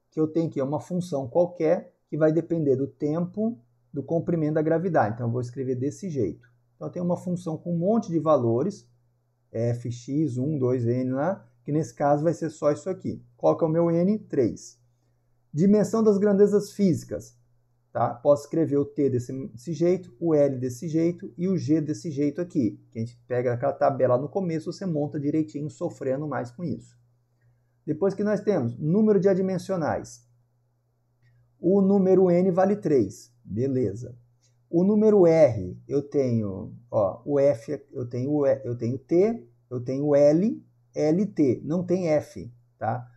que eu tenho que é uma função qualquer, que vai depender do tempo, do comprimento da gravidade. Então, eu vou escrever desse jeito. Então, eu tenho uma função com um monte de valores, fx, 1, 2, n lá, que nesse caso vai ser só isso aqui. Qual que é o meu n? 3. Dimensão das grandezas físicas. Tá? Posso escrever o T desse jeito, o L desse jeito e o G desse jeito aqui. Que a gente pega aquela tabela no começo, você monta direitinho, sofrendo mais com isso. Depois que nós temos número de adimensionais. O número N vale 3. Beleza. O número R, eu tenho, ó, o F, eu tenho T, eu tenho L, LT. Não tem F, tá?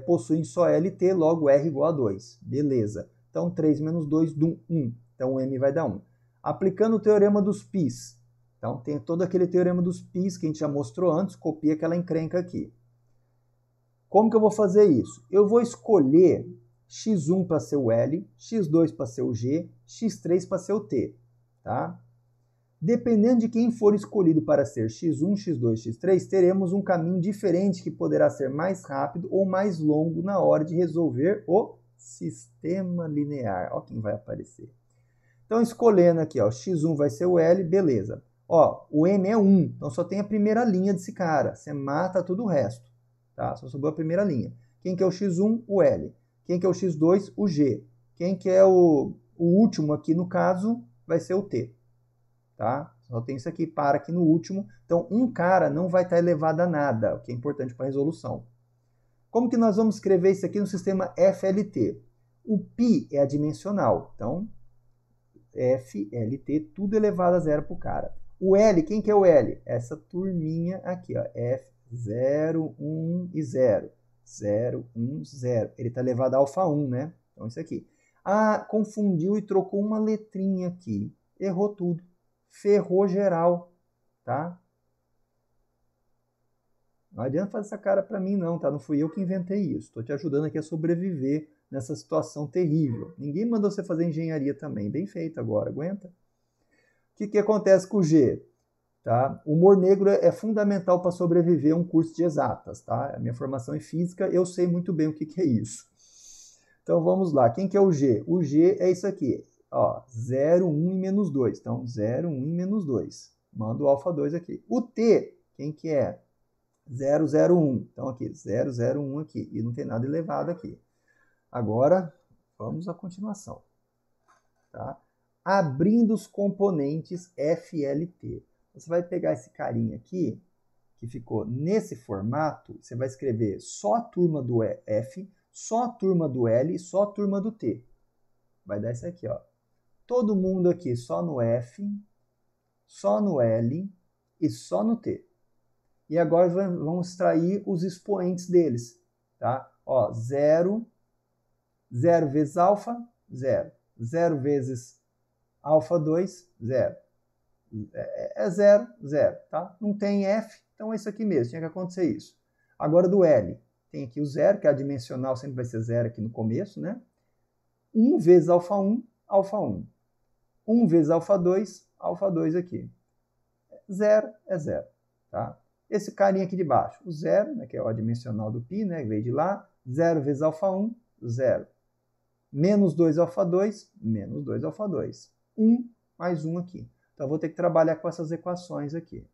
Possuem só LT, logo R igual a 2. Beleza. Então, 3 menos 2, 1. Então, o M vai dar 1. Aplicando o teorema dos πs. Então, tem todo aquele teorema dos πs que a gente já mostrou antes, copia aquela encrenca aqui. Como que eu vou fazer isso? Eu vou escolher x1 para ser o L, x2 para ser o G, x3 para ser o T. Tá? Dependendo de quem for escolhido para ser x1, x2, x3, teremos um caminho diferente que poderá ser mais rápido ou mais longo na hora de resolver o sistema linear. Olha quem vai aparecer. Então, escolhendo aqui, ó, x1 vai ser o L, beleza. Ó, o M é 1, então só tem a primeira linha desse cara. Você mata tudo o resto. Tá? Só sobrou a primeira linha. Quem que é o x1? O L. Quem que é o x2? O G. Quem que é o último aqui, no caso, vai ser o T. Tá? Só tem isso aqui, para aqui no último. Então, um cara não vai estar elevado a nada, o que é importante para a resolução. Como que nós vamos escrever isso aqui no sistema FLT? O π é adimensional, então FLT, tudo elevado a zero para o cara. O L, quem que é o L? Essa turminha aqui, ó, F0, 1 e 0. 0, 1, 0. Ele está elevado a alfa 1, né? Então, isso aqui. Ah, confundiu e trocou uma letrinha aqui. Errou tudo. Ferrou geral, tá? Não adianta fazer essa cara para mim não, tá? Não fui eu que inventei isso. Estou te ajudando aqui a sobreviver nessa situação terrível. Ninguém mandou você fazer engenharia também. Bem feito agora, aguenta. O que acontece com o G? Tá? O humor negro é fundamental para sobreviver a um curso de exatas. Tá? A minha formação em física, eu sei muito bem o que é isso. Então vamos lá. Quem que é o G? O G é isso aqui. Ó, 0, 1 e menos 2. Então 0, 1 e menos 2. Manda o alfa 2 aqui. O T, quem que é? 0, 0, 1. Então aqui, 0, 0, 1 aqui. E não tem nada elevado aqui. Agora, vamos à continuação. Tá? Abrindo os componentes FLT. Você vai pegar esse carinha aqui, que ficou nesse formato, você vai escrever só a turma do F, só a turma do L e só a turma do T. Vai dar isso aqui, ó. Todo mundo aqui só no F, só no L e só no T. E agora vamos extrair os expoentes deles. Tá? Ó, 0, 0 vezes alfa, 0. 0 vezes alfa 2, 0. É 0, 0. Tá? Não tem F, então é isso aqui mesmo. Tinha que acontecer isso. Agora do L. Tem aqui o 0, que é adimensional, sempre vai ser 0 aqui no começo, né? 1 vezes alfa 1, alfa 1. 1 vezes alfa 2 aqui. 0 é 0. Tá? Esse carinha aqui de baixo, o 0, né, que é o adimensional do π, né, veio de lá. 0 vezes alfa 1, 0. Menos 2 alfa 2, menos 2 alfa 2. 1 mais 1 aqui. Então, eu vou ter que trabalhar com essas equações aqui.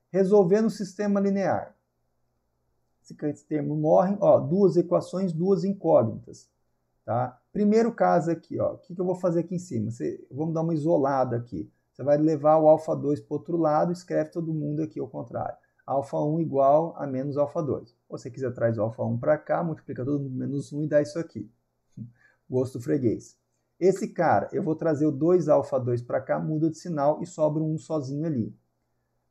Resolvendo o sistema linear. Esse termo morre, ó, duas equações, duas incógnitas. Tá? Primeiro caso aqui, ó, o que eu vou fazer aqui em cima? Vamos dar uma isolada aqui. Você vai levar o alfa 2 para o outro lado, escreve todo mundo aqui ao contrário. Alfa 1 igual a menos alfa 2. Ou se quiser, traz o alfa 1 para cá, multiplica todo mundo menos 1 e dá isso aqui. Gosto freguês. Esse cara, eu vou trazer o 2 alfa 2 para cá, muda de sinal e sobra um sozinho ali.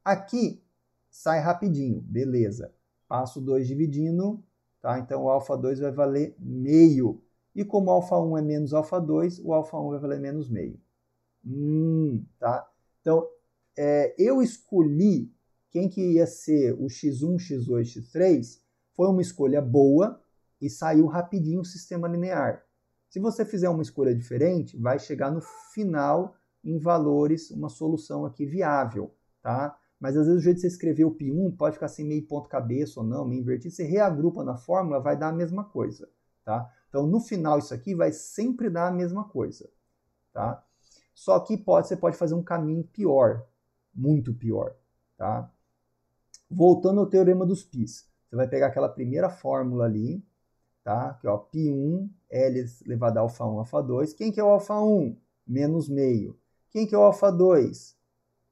Aqui, sai rapidinho, beleza. Passo 2 dividindo, tá? Então o alfa 2 vai valer meio. E como o alfa 1 é menos alfa 2, o alfa 1 vai valer menos meio. Tá? Então, eu escolhi quem que ia ser o x1, x2, x3, foi uma escolha boa e saiu rapidinho o sistema linear. Se você fizer uma escolha diferente, vai chegar no final em valores, uma solução aqui viável, tá? Mas às vezes o jeito de você escrever o π1 pode ficar assim meio ponto cabeça ou não, meio invertido. Você reagrupa na fórmula, vai dar a mesma coisa, tá? Então no final isso aqui vai sempre dar a mesma coisa, tá? Só que você pode fazer um caminho pior, muito pior, tá? Voltando ao teorema dos πs, você vai pegar aquela primeira fórmula ali, tá? Que é o π1, L elevado a alfa 1, alfa 2. Quem que é o alfa 1? Menos meio. Quem que é o alfa 2?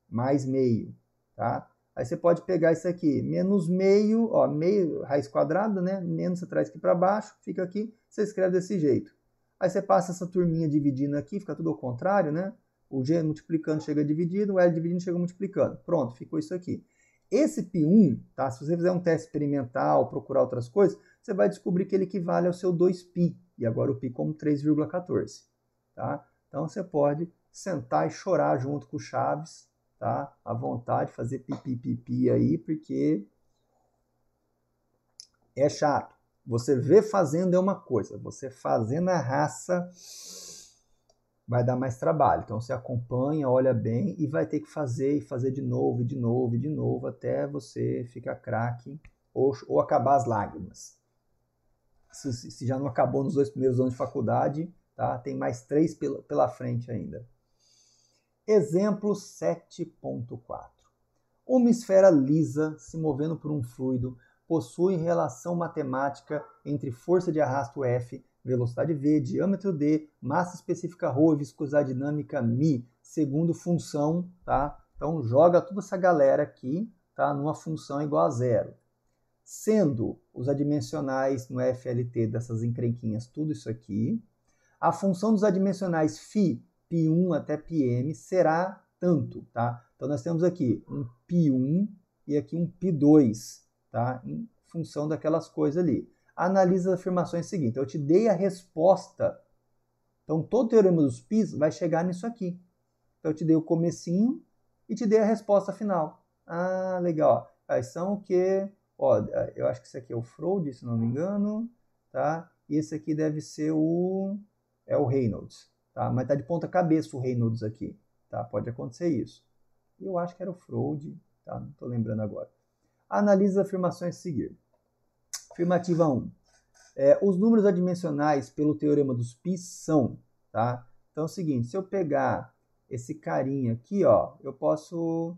Mais meio, tá? Aí você pode pegar isso aqui, menos meio, ó, meio, raiz quadrada, né? Menos você traz aqui para baixo, fica aqui, você escreve desse jeito. Aí você passa essa turminha dividindo aqui, fica tudo ao contrário, né? O G multiplicando chega dividido, o L dividindo chega multiplicando. Pronto, ficou isso aqui. Esse π1, tá? Se você fizer um teste experimental, procurar outras coisas, você vai descobrir que ele equivale ao seu 2π. E agora o π como 3,14. Tá? Então você pode sentar e chorar junto com o Chaves, tá? À vontade, fazer pipi aí, porque é chato. Você vê fazendo é uma coisa, você fazendo a raça vai dar mais trabalho. Então você acompanha, olha bem e vai ter que fazer e fazer de novo, de novo, de novo, até você ficar craque ou acabar as lágrimas. Se já não acabou nos 2 primeiros anos de faculdade, tá? Tem mais 3 pela frente ainda. Exemplo 7.4. Uma esfera lisa se movendo por um fluido possui relação matemática entre força de arrasto F, velocidade V, diâmetro D, massa específica ρ e viscosidade dinâmica μ, segundo função, tá? Então joga toda essa galera aqui, tá? Numa função igual a zero. Sendo os adimensionais no FLT dessas encrenquinhas tudo isso aqui, a função dos adimensionais φ, π1 até πm, será tanto, tá? Então nós temos aqui um π1 e aqui um π2, tá? Em função daquelas coisas ali. Analisa as afirmações seguintes. Eu te dei a resposta. Então todo o teorema dos πs vai chegar nisso aqui. Então eu te dei o comecinho e te dei a resposta final. Ah, legal. Aí são o quê? Ó, eu acho que esse aqui é o Freud, se não me engano, tá? E esse aqui deve ser o Reynolds, tá? Mas tá de ponta cabeça o Reynolds aqui, tá? Pode acontecer isso. Eu acho que era o Freud, tá? Não estou lembrando agora. Analise as afirmações a seguir. Afirmativa 1. Os números adimensionais pelo teorema dos π são, tá? Então é o seguinte, se eu pegar esse carinha aqui, ó, eu posso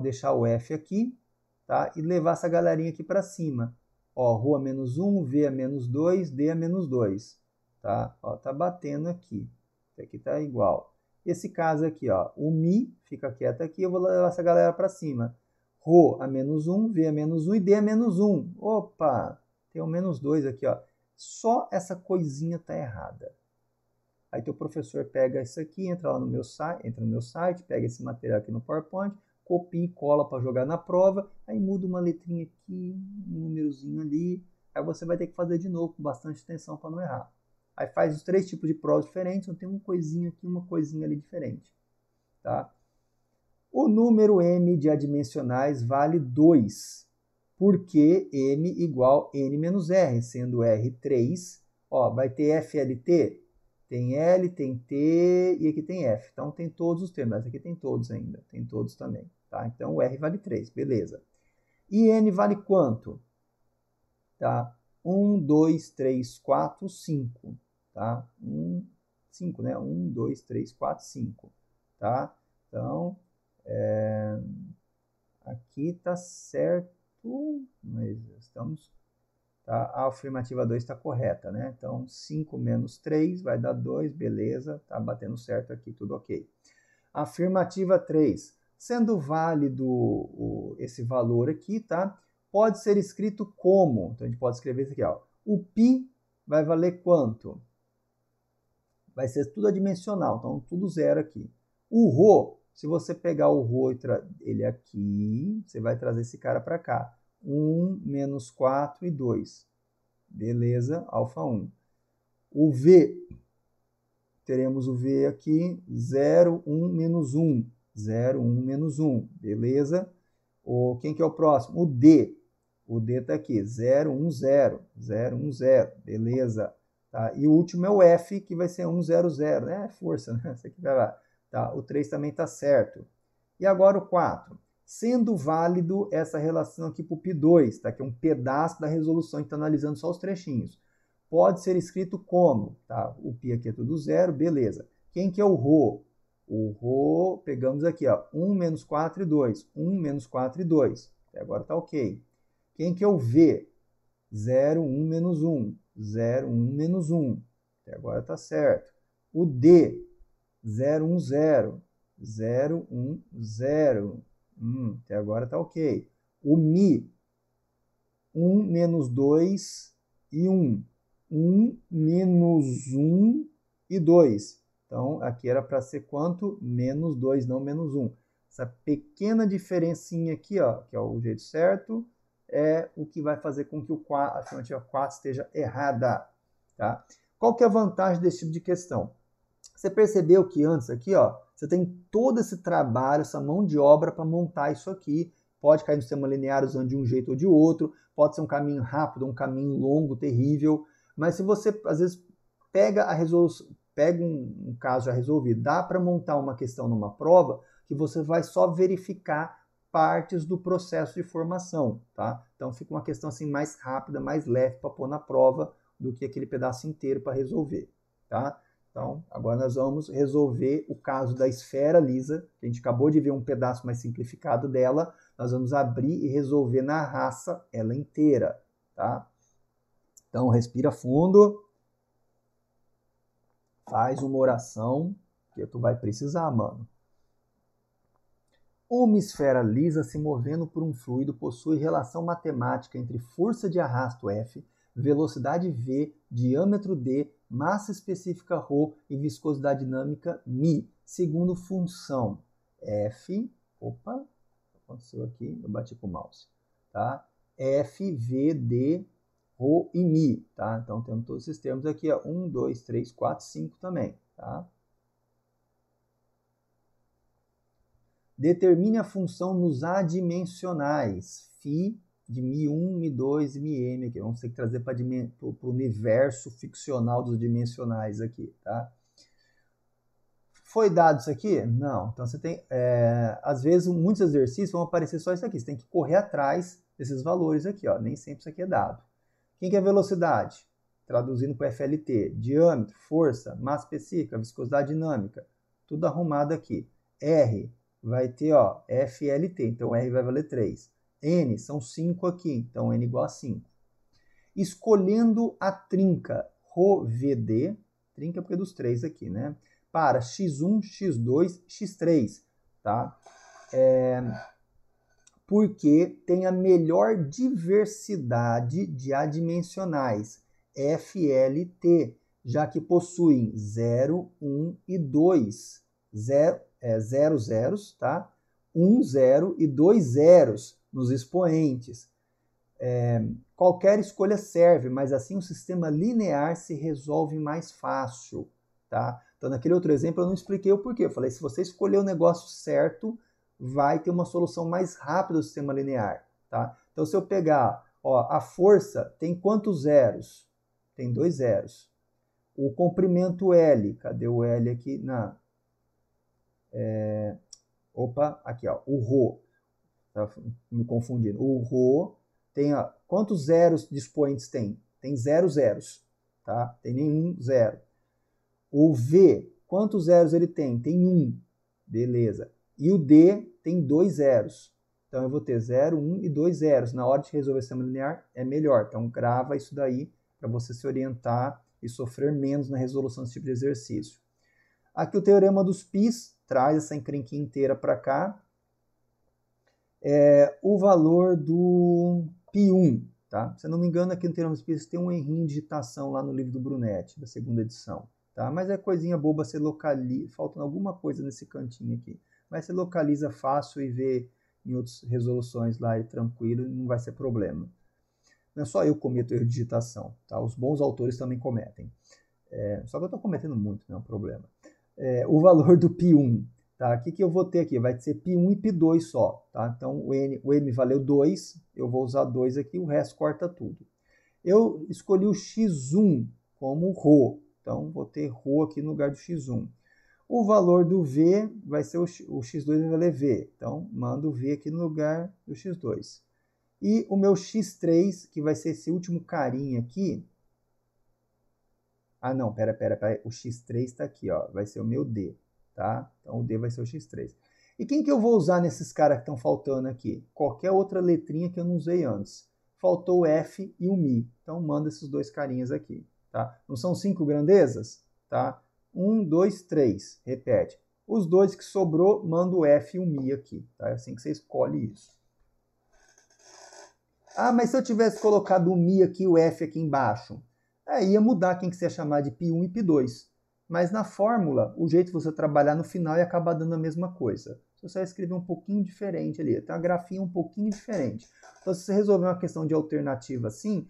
deixar o F aqui, tá? E levar essa galerinha aqui para cima. Ó, Rho a menos 1, V a menos 2, D a menos 2, tá? Ó, tá batendo aqui. Isso aqui tá igual. Esse caso aqui, ó, o Mi fica quieto aqui, eu vou levar essa galera para cima. Rho a menos 1, V a menos 1 e D a menos 1. Opa! Tem um menos 2 aqui, ó. Só essa coisinha tá errada. Aí teu professor pega isso aqui, entra no meu site, pega esse material aqui no PowerPoint, copia e cola para jogar na prova, aí muda uma letrinha aqui, um númerozinho ali, aí você vai ter que fazer de novo com bastante atenção para não errar. Aí faz os 3 tipos de provas diferentes, então tem uma coisinha aqui, uma coisinha ali diferente, tá? O número m de adimensionais vale 2, porque m igual n menos r, sendo r 3, ó, vai ter FLT? Tem L, tem T e aqui tem F. Então tem todos os termos, mas aqui tem todos ainda, tem todos também. Tá? Então o R vale 3, beleza. E N vale quanto? Tá? 1, 2, 3, 4, 5. Tá? 5, né? 1, 2, 3, 4, 5. Tá? Então, aqui tá certo, mas estamos... Tá? A afirmativa 2 está correta, né? Então, 5 menos 3 vai dar 2, beleza, tá batendo certo aqui, tudo ok. Afirmativa 3, sendo válido esse valor aqui, tá? Pode ser escrito como? Então, a gente pode escrever isso aqui, ó. O π vai valer quanto? Vai ser tudo adimensional, então tudo zero aqui. O ρ, se você pegar o ρ e ele aqui, você vai trazer esse cara para cá. 1, menos 4 e 2. Beleza, alfa 1. O V, teremos o V aqui, 0, 1, menos 1. 0, 1, menos 1. Beleza? Quem que é o próximo? O D. O D está aqui, 0, 1, 0. 0, 1, 0. Beleza. Tá? E o último é o F, que vai ser 1, 0, 0. É força, né? Isso aqui vai lá. Tá? O 3 também está certo. E agora o 4. Sendo válido essa relação aqui para o π2, tá? Que é um pedaço da resolução, a gente está analisando só os trechinhos. Pode ser escrito como? Tá? O π aqui é tudo zero, beleza. Quem que é o ρ? O ρ, pegamos aqui, ó, 1 menos 4 e 2. 1 menos 4 e 2. Até agora está ok. Quem que é o v? 0, 1 menos 1. 0, 1 menos 1. Até agora está certo. O d? 0, 1, 0. 0, 1, 0. Até agora está ok. O Mi, 1 menos 2 e 1. 1 menos 1 e 2. Então, aqui era para ser quanto? Menos 2, não menos 1. Essa pequena diferencinha aqui, ó, que é o jeito certo, é o que vai fazer com que a afirmativa 4 esteja errada. Tá? Qual que é a vantagem desse tipo de questão? Você percebeu que antes aqui, ó, você tem todo esse trabalho, essa mão de obra para montar isso aqui. Pode cair no sistema linear usando de um jeito ou de outro, pode ser um caminho rápido, um caminho longo, terrível. Mas se você, às vezes, pega um caso já resolvido, dá para montar uma questão numa prova que você vai só verificar partes do processo de formação, tá? Então fica uma questão assim mais rápida, mais leve para pôr na prova do que aquele pedaço inteiro para resolver, tá? Então, agora nós vamos resolver o caso da esfera lisa, que a gente acabou de ver um pedaço mais simplificado dela. Nós vamos abrir e resolver na raça ela inteira, tá? Então, respira fundo. Faz uma oração, que tu vai precisar, mano. Uma esfera lisa se movendo por um fluido possui relação matemática entre força de arrasto F, velocidade V, diâmetro D, massa específica ρ e viscosidade dinâmica μ, segundo função F... Opa, aconteceu aqui, eu bati com o mouse. Tá? F, V, D, ρ e μ. Tá? Então, temos todos esses termos aqui. 1, 2, 3, 4, 5 também. Tá? Determine a função nos adimensionais, φ de Mi1, Mi2 e Mi-M aqui. Vamos ter que trazer para o universo ficcional dos dimensionais aqui, tá? Foi dado isso aqui? Não. Então você tem, às vezes, muitos exercícios vão aparecer só isso aqui. Você tem que correr atrás desses valores aqui, ó. Nem sempre isso aqui é dado. Quem que é velocidade? Traduzindo para FLT. Diâmetro, força, massa específica, viscosidade dinâmica. Tudo arrumado aqui. R vai ter, ó, FLT. Então R vai valer 3. N são 5 aqui. Então N igual a 5. Escolhendo a trinca ρVD, trinca porque é dos 3 aqui, né? Para x1, x2, x3, tá? Porque tem a melhor diversidade de adimensionais, FLT, já que possuem 0, 1 e 2. 0 zeros, tá? 1 zero e 2 zeros nos expoentes. Qualquer escolha serve, mas assim o sistema linear se resolve mais fácil, tá? Então, naquele outro exemplo, eu não expliquei o porquê. Eu falei, se você escolher o negócio certo, vai ter uma solução mais rápida do sistema linear, tá? Então, se eu pegar, ó, a força tem quantos zeros? Tem 2 zeros. O comprimento L, cadê o L aqui? Aqui, ó, o ρ. Tá me confundindo. O ρ tem, ó, quantos zeros de expoentes tem? Tem 0 zeros, tá? Tem nenhum zero. O V, quantos zeros ele tem? Tem 1. Beleza. E o D tem 2 zeros. Então, eu vou ter 0, 1 e 2 zeros. Na hora de resolver o sistema linear, é melhor. Então, grava isso daí para você se orientar e sofrer menos na resolução desse tipo de exercício. Aqui o teorema dos πs traz essa encrenquinha inteira para cá. O valor do π1, tá? Se eu não me engano, aqui no teorema dos πs tem um errinho de digitação lá no livro do Brunetti, da segunda edição. Tá? Mas é coisinha boba, você localiza, falta alguma coisa nesse cantinho aqui. Mas você localiza fácil e vê em outras resoluções lá, tranquilo, não vai ser problema. Não é só eu que cometo erro de digitação, tá? Os bons autores também cometem. Só que eu estou cometendo muito, não é um problema. O valor do π1, tá? O que eu vou ter aqui? Vai ser π1 e π2 só, tá? Então o M valeu 2, eu vou usar 2 aqui, o resto corta tudo. Eu escolhi o x1 como ρ. Então, vou ter ρ aqui no lugar do x1. O valor do V vai ser o x2 vai valer V. Então, mando o V aqui no lugar do x2. E o meu x3, que vai ser esse último carinha aqui. Ah, não, pera. O x3 está aqui, ó. Vai ser o meu D, tá? Então, o D vai ser o x3. E quem que eu vou usar nesses caras que estão faltando aqui? Qualquer outra letrinha que eu não usei antes. Faltou o F e o Mi. Então, manda esses dois carinhas aqui. Tá? Não são 5 grandezas? Tá? 1, 2, 3. Repete. Os dois que sobrou, manda o F e o Mi aqui. Tá? É assim que você escolhe isso. Ah, mas se eu tivesse colocado o Mi aqui e o F aqui embaixo? Ia mudar quem que você ia chamar de π1 e π2. Mas na fórmula, o jeito de você trabalhar no final ia acabar dando a mesma coisa. Você só escrever um pouquinho diferente ali. Tem uma grafinha um pouquinho diferente. Então, se você resolver uma questão de alternativa assim,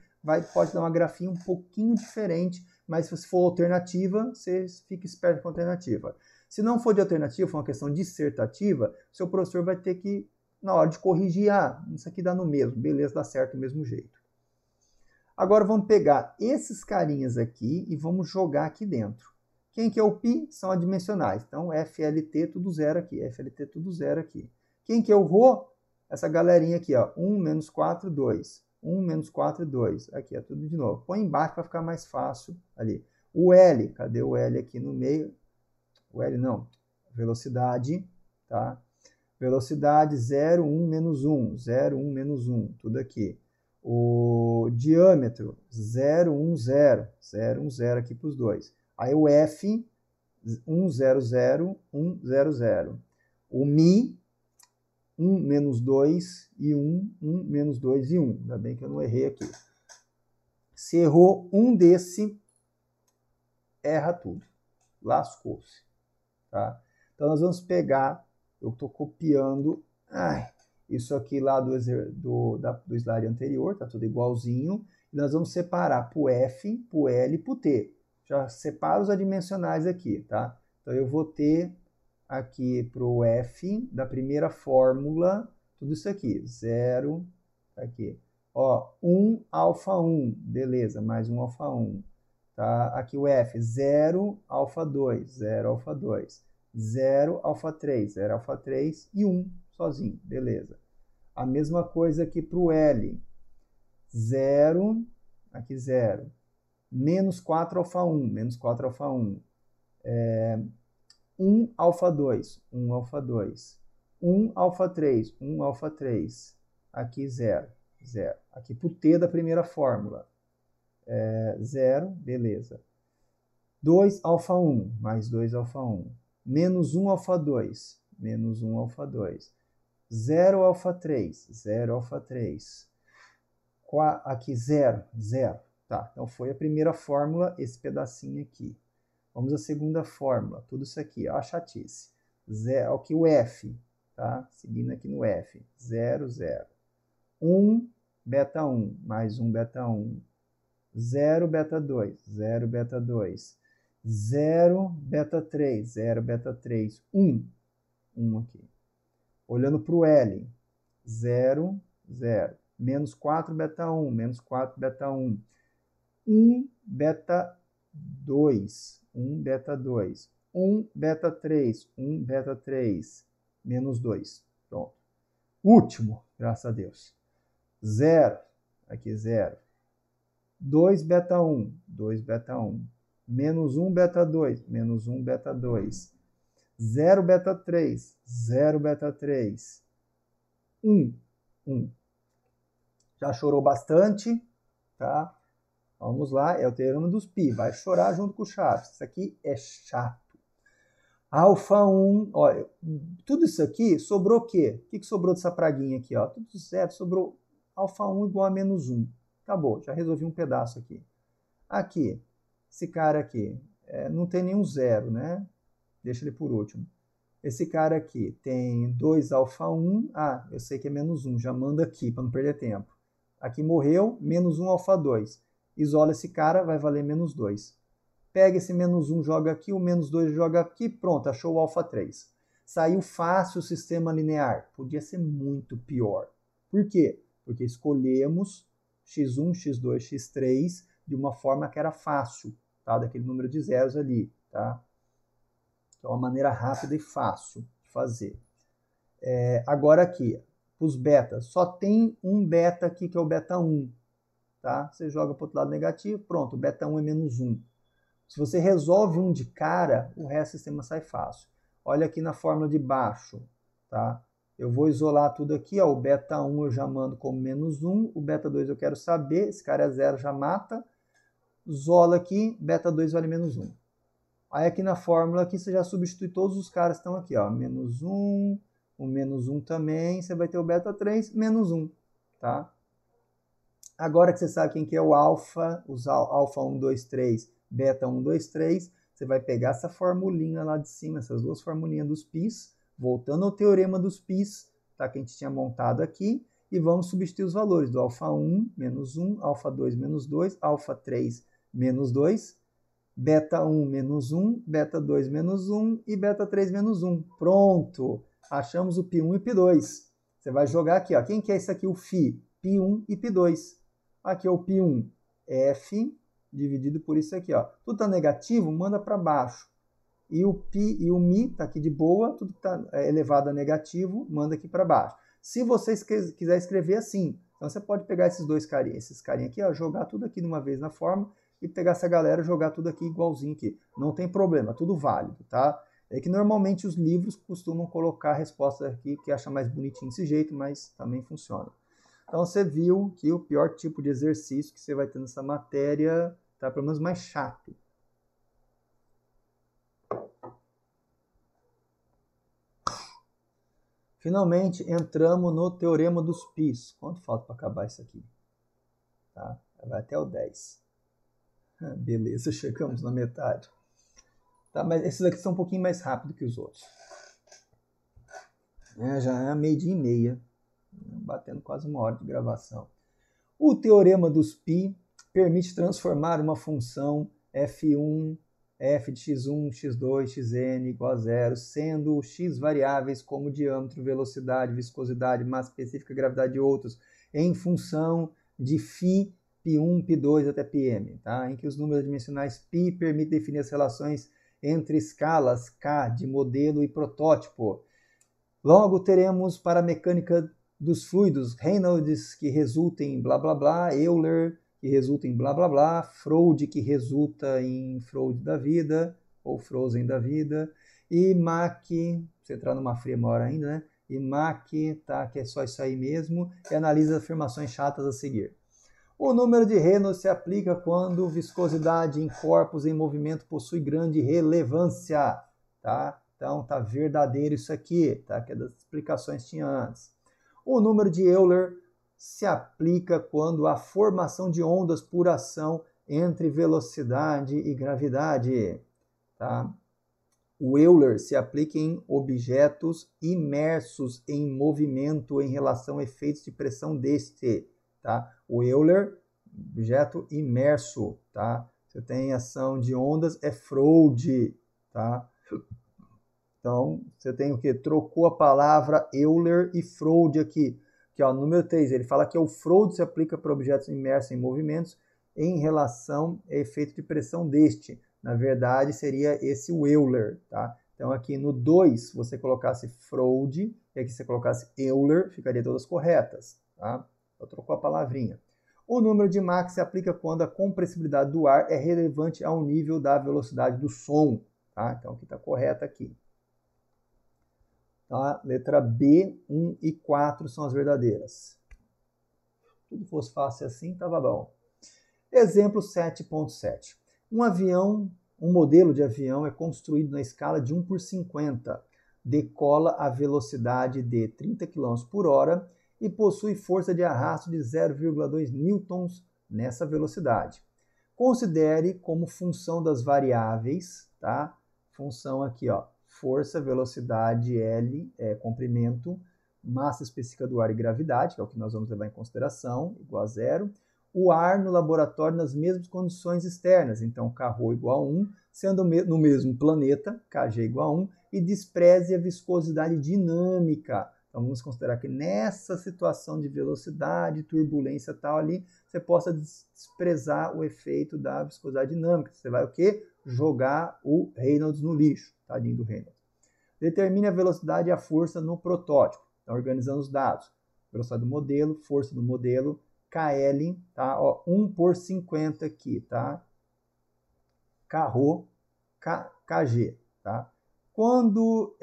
pode dar uma grafinha um pouquinho diferente, mas se for alternativa, você fica esperto com a alternativa. Se não for de alternativa, for uma questão dissertativa, seu professor vai ter que, na hora de corrigir, isso aqui dá no mesmo, beleza, dá certo do mesmo jeito. Agora vamos pegar esses carinhas aqui e vamos jogar aqui dentro. Quem que é o π? São adimensionais. Então, FLT tudo zero aqui, FLT tudo zero aqui. Quem que é o ρ? Essa galerinha aqui, ó, 1 menos 4, 2. 1 menos 4, 2. Aqui, é tudo de novo. Põe embaixo para ficar mais fácil ali. O L, cadê o L aqui no meio? O L não, velocidade, tá? Velocidade 0, 1, menos 1. 0, 1, menos 1, tudo aqui. O diâmetro 0, 1, 0. 0, 1, 0 aqui para os dois. Aí o F, 1, 0, 0, 1, 0, 0. O Mi, 1, menos 2 e 1, 1, menos 2 e 1. Ainda bem que eu não errei aqui. Se errou um desse, erra tudo. Lascou-se. Tá? Então, nós vamos pegar, eu estou copiando isso aqui lá do slide anterior, tá tudo igualzinho. E nós vamos separar para o F, para o L e para o T. Já separo os adimensionais aqui, tá? Então, eu vou ter aqui para o F, da primeira fórmula, tudo isso aqui. 0, aqui. Ó, 1 alfa 1, beleza, mais um alfa 1. Tá? Aqui o F, 0 alfa 2, 0 alfa 2. 0 alfa 3, 0 alfa 3 e 1 sozinho, beleza. A mesma coisa aqui para o L. 0, aqui 0. Menos 4 alfa 1, menos 4 alfa 1. 1 alfa 2, 1 alfa 2. 1 alfa 3, 1 alfa 3. Aqui 0, 0. Aqui para o T da primeira fórmula. 0, beleza. 2 alfa 1, mais 2 alfa 1. Menos 1 alfa 2, menos 1 alfa 2. 0 alfa 3, 0 alfa 3. Aqui 0, 0. Tá, então foi a primeira fórmula, esse pedacinho aqui. Vamos à segunda fórmula, tudo isso aqui, ó, a chatice. Aqui o F, tá? Seguindo aqui no F. 0, 0. 1, beta 1, mais 1, beta 1. 0, beta 2, 0, beta 2. 0, beta 3, 0, beta 3. 1, 1 aqui. Olhando para o L, 0, 0. Menos 4, beta 1, menos 4, beta 1. 1, beta 2, 1, beta 2. 1, beta 3, 1, beta 3. Menos 2. Pronto. Último, graças a Deus. 0, aqui 0. 2, beta 1, 2, beta 1. Menos 1, beta 2, menos 1, beta 2. 0, beta 3, 0, beta 3. 1, 1. Já chorou bastante, tá? Vamos lá, é o teorema dos π. Vai chorar junto com o Chaves. Isso aqui é chato. Alfa 1, ó, tudo isso aqui sobrou o quê? O que sobrou dessa praguinha aqui? Ó? Tudo certo, sobrou alfa 1 igual a menos 1. Acabou, já resolvi um pedaço aqui. Aqui, esse cara aqui, não tem nenhum zero, né? Deixa ele por último. Esse cara aqui tem 2 alfa 1. Ah, eu sei que é menos 1, já manda aqui para não perder tempo. Aqui morreu, menos 1 alfa 2. Isola esse cara, vai valer menos 2. Pega esse menos 1, joga aqui, o menos 2 joga aqui, pronto, achou o alfa 3. Saiu fácil o sistema linear. Podia ser muito pior. Por quê? Porque escolhemos x1, x2, x3 de uma forma que era fácil, tá? Daquele número de zeros ali, tá? Então, é uma maneira rápida e fácil de fazer. Agora aqui, os betas, só tem um beta aqui que é o beta 1. Tá? Você joga para o outro lado negativo, pronto, o beta 1 é menos 1. Se você resolve um de cara, o resto do sistema sai fácil. Olha aqui na fórmula de baixo, tá? Eu vou isolar tudo aqui, ó, o beta 1 eu já mando como menos 1, o beta 2 eu quero saber, esse cara é 0, já mata. Isola aqui, beta 2 vale menos 1. Aí aqui na fórmula aqui você já substitui todos os caras que estão aqui, ó, menos 1, o menos 1 também, você vai ter o beta 3, menos 1, tá? Agora que você sabe quem que é o alfa, os alfa 1, 2, 3, beta 1, 2, 3, você vai pegar essa formulinha lá de cima, essas duas formulinhas dos πs, voltando ao teorema dos πs, tá, que a gente tinha montado aqui, e vamos substituir os valores do alfa 1, menos 1, alfa 2, menos 2, alfa 3, menos 2, beta 1, menos 1, beta 2, menos 1 e beta 3, menos 1. Pronto! Achamos o π1 e π2. Você vai jogar aqui, ó. Quem que é isso aqui? O φ, π1 e π2. Aqui é o π1, f dividido por isso aqui, ó. Tudo está negativo, manda para baixo. E o π e o mi está aqui de boa, tudo que está elevado a negativo, manda aqui para baixo. Se você quiser escrever assim, então você pode pegar esses carinha aqui, ó, jogar tudo aqui de uma vez na forma e pegar essa galera e jogar tudo aqui igualzinho aqui. Não tem problema, tudo válido, tá? É que normalmente os livros costumam colocar a resposta aqui que acha mais bonitinho desse jeito, mas também funciona. Então você viu que o pior tipo de exercício que você vai ter nessa matéria tá pelo menos mais chato. Finalmente entramos no teorema dos πs. Quanto falta para acabar isso aqui? Tá? Vai até o 10. Beleza, chegamos na metade. Tá, mas esses aqui são um pouquinho mais rápidos que os outros. Já é meio-dia e meia. Batendo quase uma hora de gravação. O teorema dos π permite transformar uma função f1, f de x1, x2, xn igual a zero, sendo x variáveis como diâmetro, velocidade, viscosidade, massa específica, gravidade e outros, em função de φ, π1, π2 até πm, tá? Em que os números adimensionais π permitem definir as relações entre escalas K de modelo e protótipo. Logo, teremos para a mecânica dos fluidos Reynolds, que resulta em blá blá blá, Euler, que resulta em blá blá blá, Froude, que resulta em Froude da vida, ou Frozen da vida, e Mach, você entrar numa fria maior ainda, né? E Mach, tá? Que é só isso aí mesmo, e analisa as afirmações chatas a seguir. O número de Reynolds se aplica quando viscosidade em corpos em movimento possui grande relevância, tá? Então, tá verdadeiro isso aqui, tá? Que é das explicações que tinha antes. O número de Euler se aplica quando a formação de ondas por ação entre velocidade e gravidade, tá? O Euler se aplica em objetos imersos em movimento em relação a efeitos de pressão deste, tá? O Euler, objeto imerso, tá? Você tem ação de ondas, é Froude, tá? Então, você tem o que? Trocou a palavra Euler e Froude aqui. Que ó, número 3, ele fala que o Froude se aplica para objetos imersos em movimentos em relação a efeito de pressão deste. Na verdade, seria esse o Euler, tá? Então, aqui no 2, você colocasse Froude, e aqui você colocasse Euler, ficaria todas corretas, tá? Só trocou a palavrinha. O número de Mach se aplica quando a compressibilidade do ar é relevante ao nível da velocidade do som, tá? Então, aqui está correto aqui. Tá? Letra B, 1 e 4 são as verdadeiras. Se tudo fosse fácil assim, estava bom. Exemplo 7.7. Um modelo de avião é construído na escala de 1/50. Decola a velocidade de 30 km por hora e possui força de arrasto de 0,2 newtons nessa velocidade. Considere como função das variáveis, tá? Função aqui, ó, força, velocidade, L, comprimento, massa específica do ar e gravidade, que é o que nós vamos levar em consideração, igual a 0. O ar no laboratório nas mesmas condições externas, então Kρ igual a 1, sendo no mesmo planeta, Kg igual a 1, e despreze a viscosidade dinâmica. Então vamos considerar que nessa situação de velocidade, turbulência tal ali, você possa desprezar o efeito da viscosidade dinâmica. Você vai o quê? Jogar o Reynolds no lixo, tadinho do Reynolds. Determine a velocidade e a força no protótipo. Então, organizando os dados. Velocidade do modelo, força do modelo, KL, tá? Ó, 1/50 aqui, tá? Kρ, Kg, tá? Quando,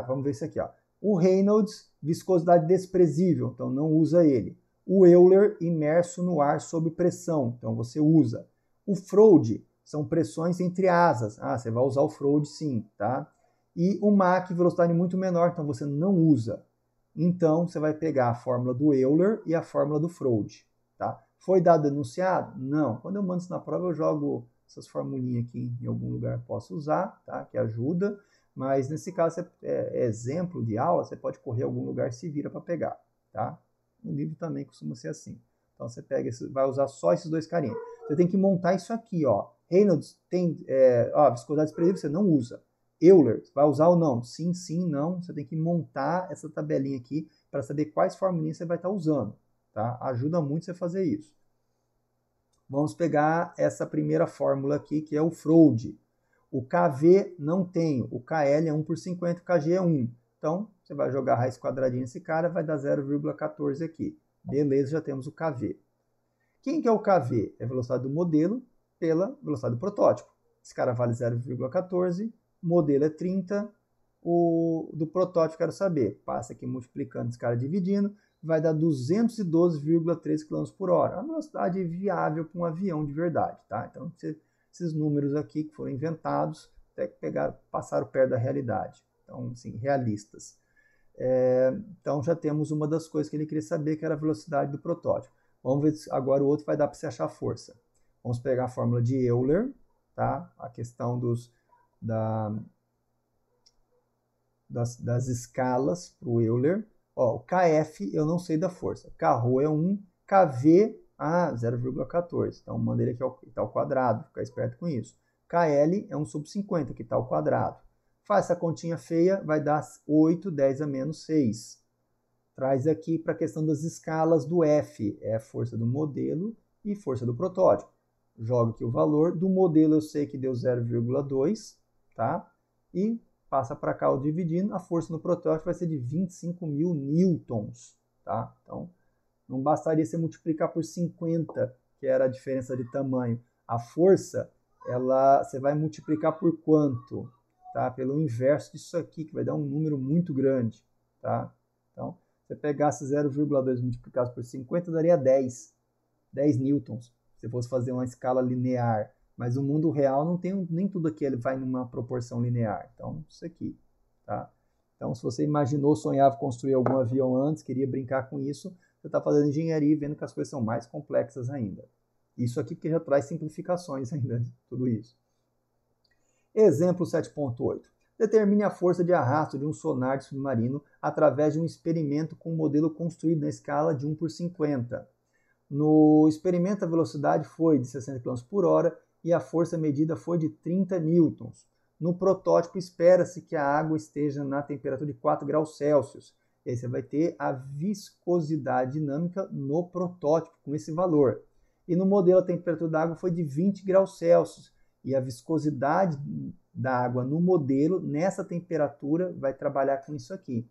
vamos ver isso aqui, ó. O Reynolds, viscosidade desprezível, então não usa ele. O Euler, imerso no ar sob pressão, então você usa. O Froude, são pressões entre asas. Você vai usar o Froude sim, tá? E o Mach, velocidade muito menor, então você não usa. Então, você vai pegar a fórmula do Euler e a fórmula do Froude, tá? Foi dado enunciado? Não. Quando eu mando isso na prova, eu jogo essas formulinhas aqui em algum lugar, posso usar, tá? Que ajuda. Mas, nesse caso, exemplo de aula, você pode correr em algum lugar e se vira para pegar, tá? No livro também costuma ser assim. Então, você pega, vai usar só esses dois carinhas. Você tem que montar isso aqui, ó. Reynolds tem, viscosidade desprezível, você não usa. Euler, vai usar ou não? Sim, sim, não. Você tem que montar essa tabelinha aqui para saber quais formulinhas você vai estar usando, tá? Ajuda muito você fazer isso. Vamos pegar essa primeira fórmula aqui, que é o Froude. O KV não tem, o KL é 1/50, o KG é 1. Então, você vai jogar a raiz quadradinha nesse cara, vai dar 0,14 aqui. Beleza, já temos o KV. Quem que é o KV? É a velocidade do modelo pela velocidade do protótipo. Esse cara vale 0,14, o modelo é 30, o do protótipo quero saber. Passa aqui multiplicando esse cara dividindo, vai dar 212,3 km por hora. É uma velocidade viável para um avião de verdade, tá? Então, esses números aqui que foram inventados, até que passaram perto da realidade. Então, assim, realistas. Então, já temos uma das coisas que ele queria saber, que era a velocidade do protótipo. Vamos ver se agora o outro vai dar para você achar a força. Vamos pegar a fórmula de Euler, tá? A questão das escalas para o Euler. Ó, o KF eu não sei da força. Kρ é 1, KV, 0,14. Então, manda ele aqui ao quadrado, fica esperto com isso. KL é 1/50, que está ao quadrado. Faz essa continha feia, vai dar 8, 10 a menos 6. traz aqui para a questão das escalas do F, é a força do modelo e força do protótipo. Jogo aqui o valor, do modelo eu sei que deu 0,2, tá? E passa para cá o dividindo, a força no protótipo vai ser de 25.000 newtons, tá? Então, não bastaria você multiplicar por 50, que era a diferença de tamanho. A força, você vai multiplicar por quanto? Tá? Pelo inverso disso aqui, que vai dar um número muito grande, tá? Então, se você pegasse 0,2 e multiplicasse por 50, daria 10 newtons, se fosse fazer uma escala linear. Mas o mundo real não tem nem tudo aqui, ele vai numa proporção linear. Então, isso aqui, tá? Então, se você imaginou, sonhava construir algum avião antes, queria brincar com isso, você está fazendo engenharia e vendo que as coisas são mais complexas ainda. Isso aqui porque já traz simplificações ainda, tudo isso. Exemplo 7.8. Determine a força de arrasto de um sonar de submarino através de um experimento com um modelo construído na escala de 1 por 50. No experimento, a velocidade foi de 60 km por hora e a força medida foi de 30 newtons. No protótipo, espera-se que a água esteja na temperatura de 4 graus Celsius. E aí você vai ter a viscosidade dinâmica no protótipo, com esse valor. E no modelo, a temperatura da água foi de 20 graus Celsius. E a viscosidade da água no modelo, nessa temperatura, vai trabalhar com isso aqui.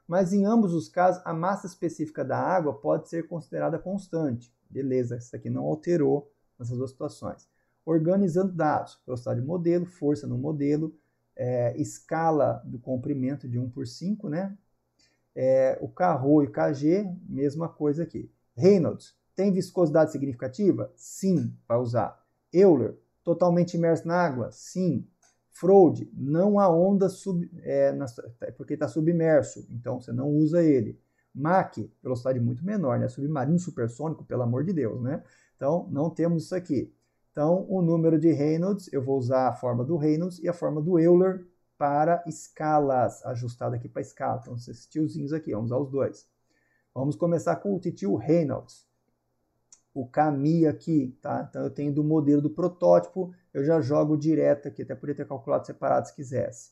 Mas em ambos os casos, a massa específica da água pode ser considerada constante. Beleza, isso aqui não alterou nessas duas situações. Organizando dados, velocidade do modelo, força no modelo, escala do comprimento de 1 por 5, né? O Carro e o KG, mesma coisa aqui. Reynolds, tem viscosidade significativa? Sim, vai usar. Euler, totalmente imerso na água? Sim. Freud, não há onda porque está submerso, então você não usa ele. Mach, velocidade muito menor, né? Submarino supersônico, pelo amor de Deus, né? Então, não temos isso aqui. Então, o número de Reynolds, eu vou usar a forma do Reynolds e a forma do Euler para escalas, ajustado aqui para escala. Então, esses tiozinhos aqui, vamos usar os dois. Vamos começar com o tio Reynolds. O Kami aqui, tá? Então eu tenho do modelo do protótipo, eu já jogo direto aqui, até poderia ter calculado separado se quisesse.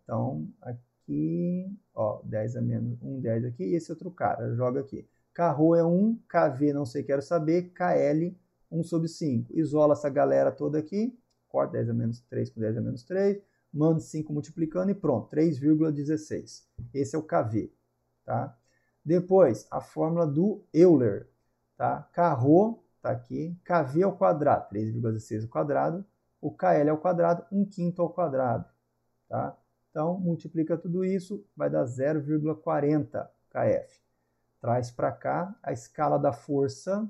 Então, aqui, ó, 10 a menos 1, 10 aqui, e esse outro cara, joga aqui. Carro é 1, KV não sei, quero saber, KL 1 sobre 5. Isola essa galera toda aqui, corta 10 a menos 3 com 10 a menos 3, manda 5 multiplicando e pronto, 3,16. Esse é o KV, tá? Depois, a fórmula do Euler. Tá? Carro está aqui, KV ao quadrado, 3,16 ao quadrado, o KL ao quadrado, 1/5 ao quadrado. Tá? Então, multiplica tudo isso, vai dar 0,40 kF. Traz para cá, a escala da força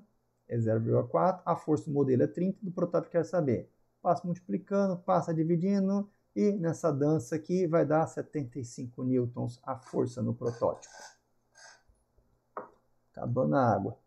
é 0,4, a força do modelo é 30, do protótipo quer saber. Passa multiplicando, passa dividindo, e nessa dança aqui vai dar 75 newtons a força no protótipo. Acabando a água.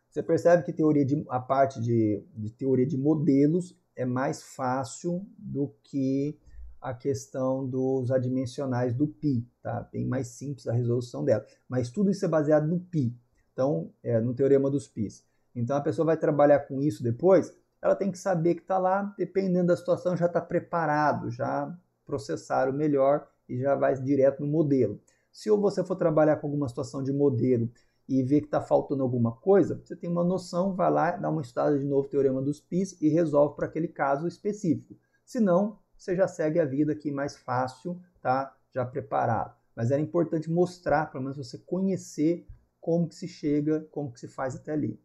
Você percebe que a parte de teoria de modelos é mais fácil do que a questão dos adimensionais do π, tá? Bem mais simples a resolução dela. Mas tudo isso é baseado no π, então, no teorema dos πs. Então a pessoa vai trabalhar com isso depois, ela tem que saber que está lá, dependendo da situação, já está preparado, já processaram melhor e já vai direto no modelo. Se você for trabalhar com alguma situação de modelo e ver que está faltando alguma coisa, você tem uma noção, vai lá, dá uma estudada de novo o teorema dos πs e resolve para aquele caso específico. Se não, você já segue a vida aqui mais fácil, tá? Já preparado. Mas era importante mostrar, pelo menos você conhecer como que se chega, como que se faz até ali.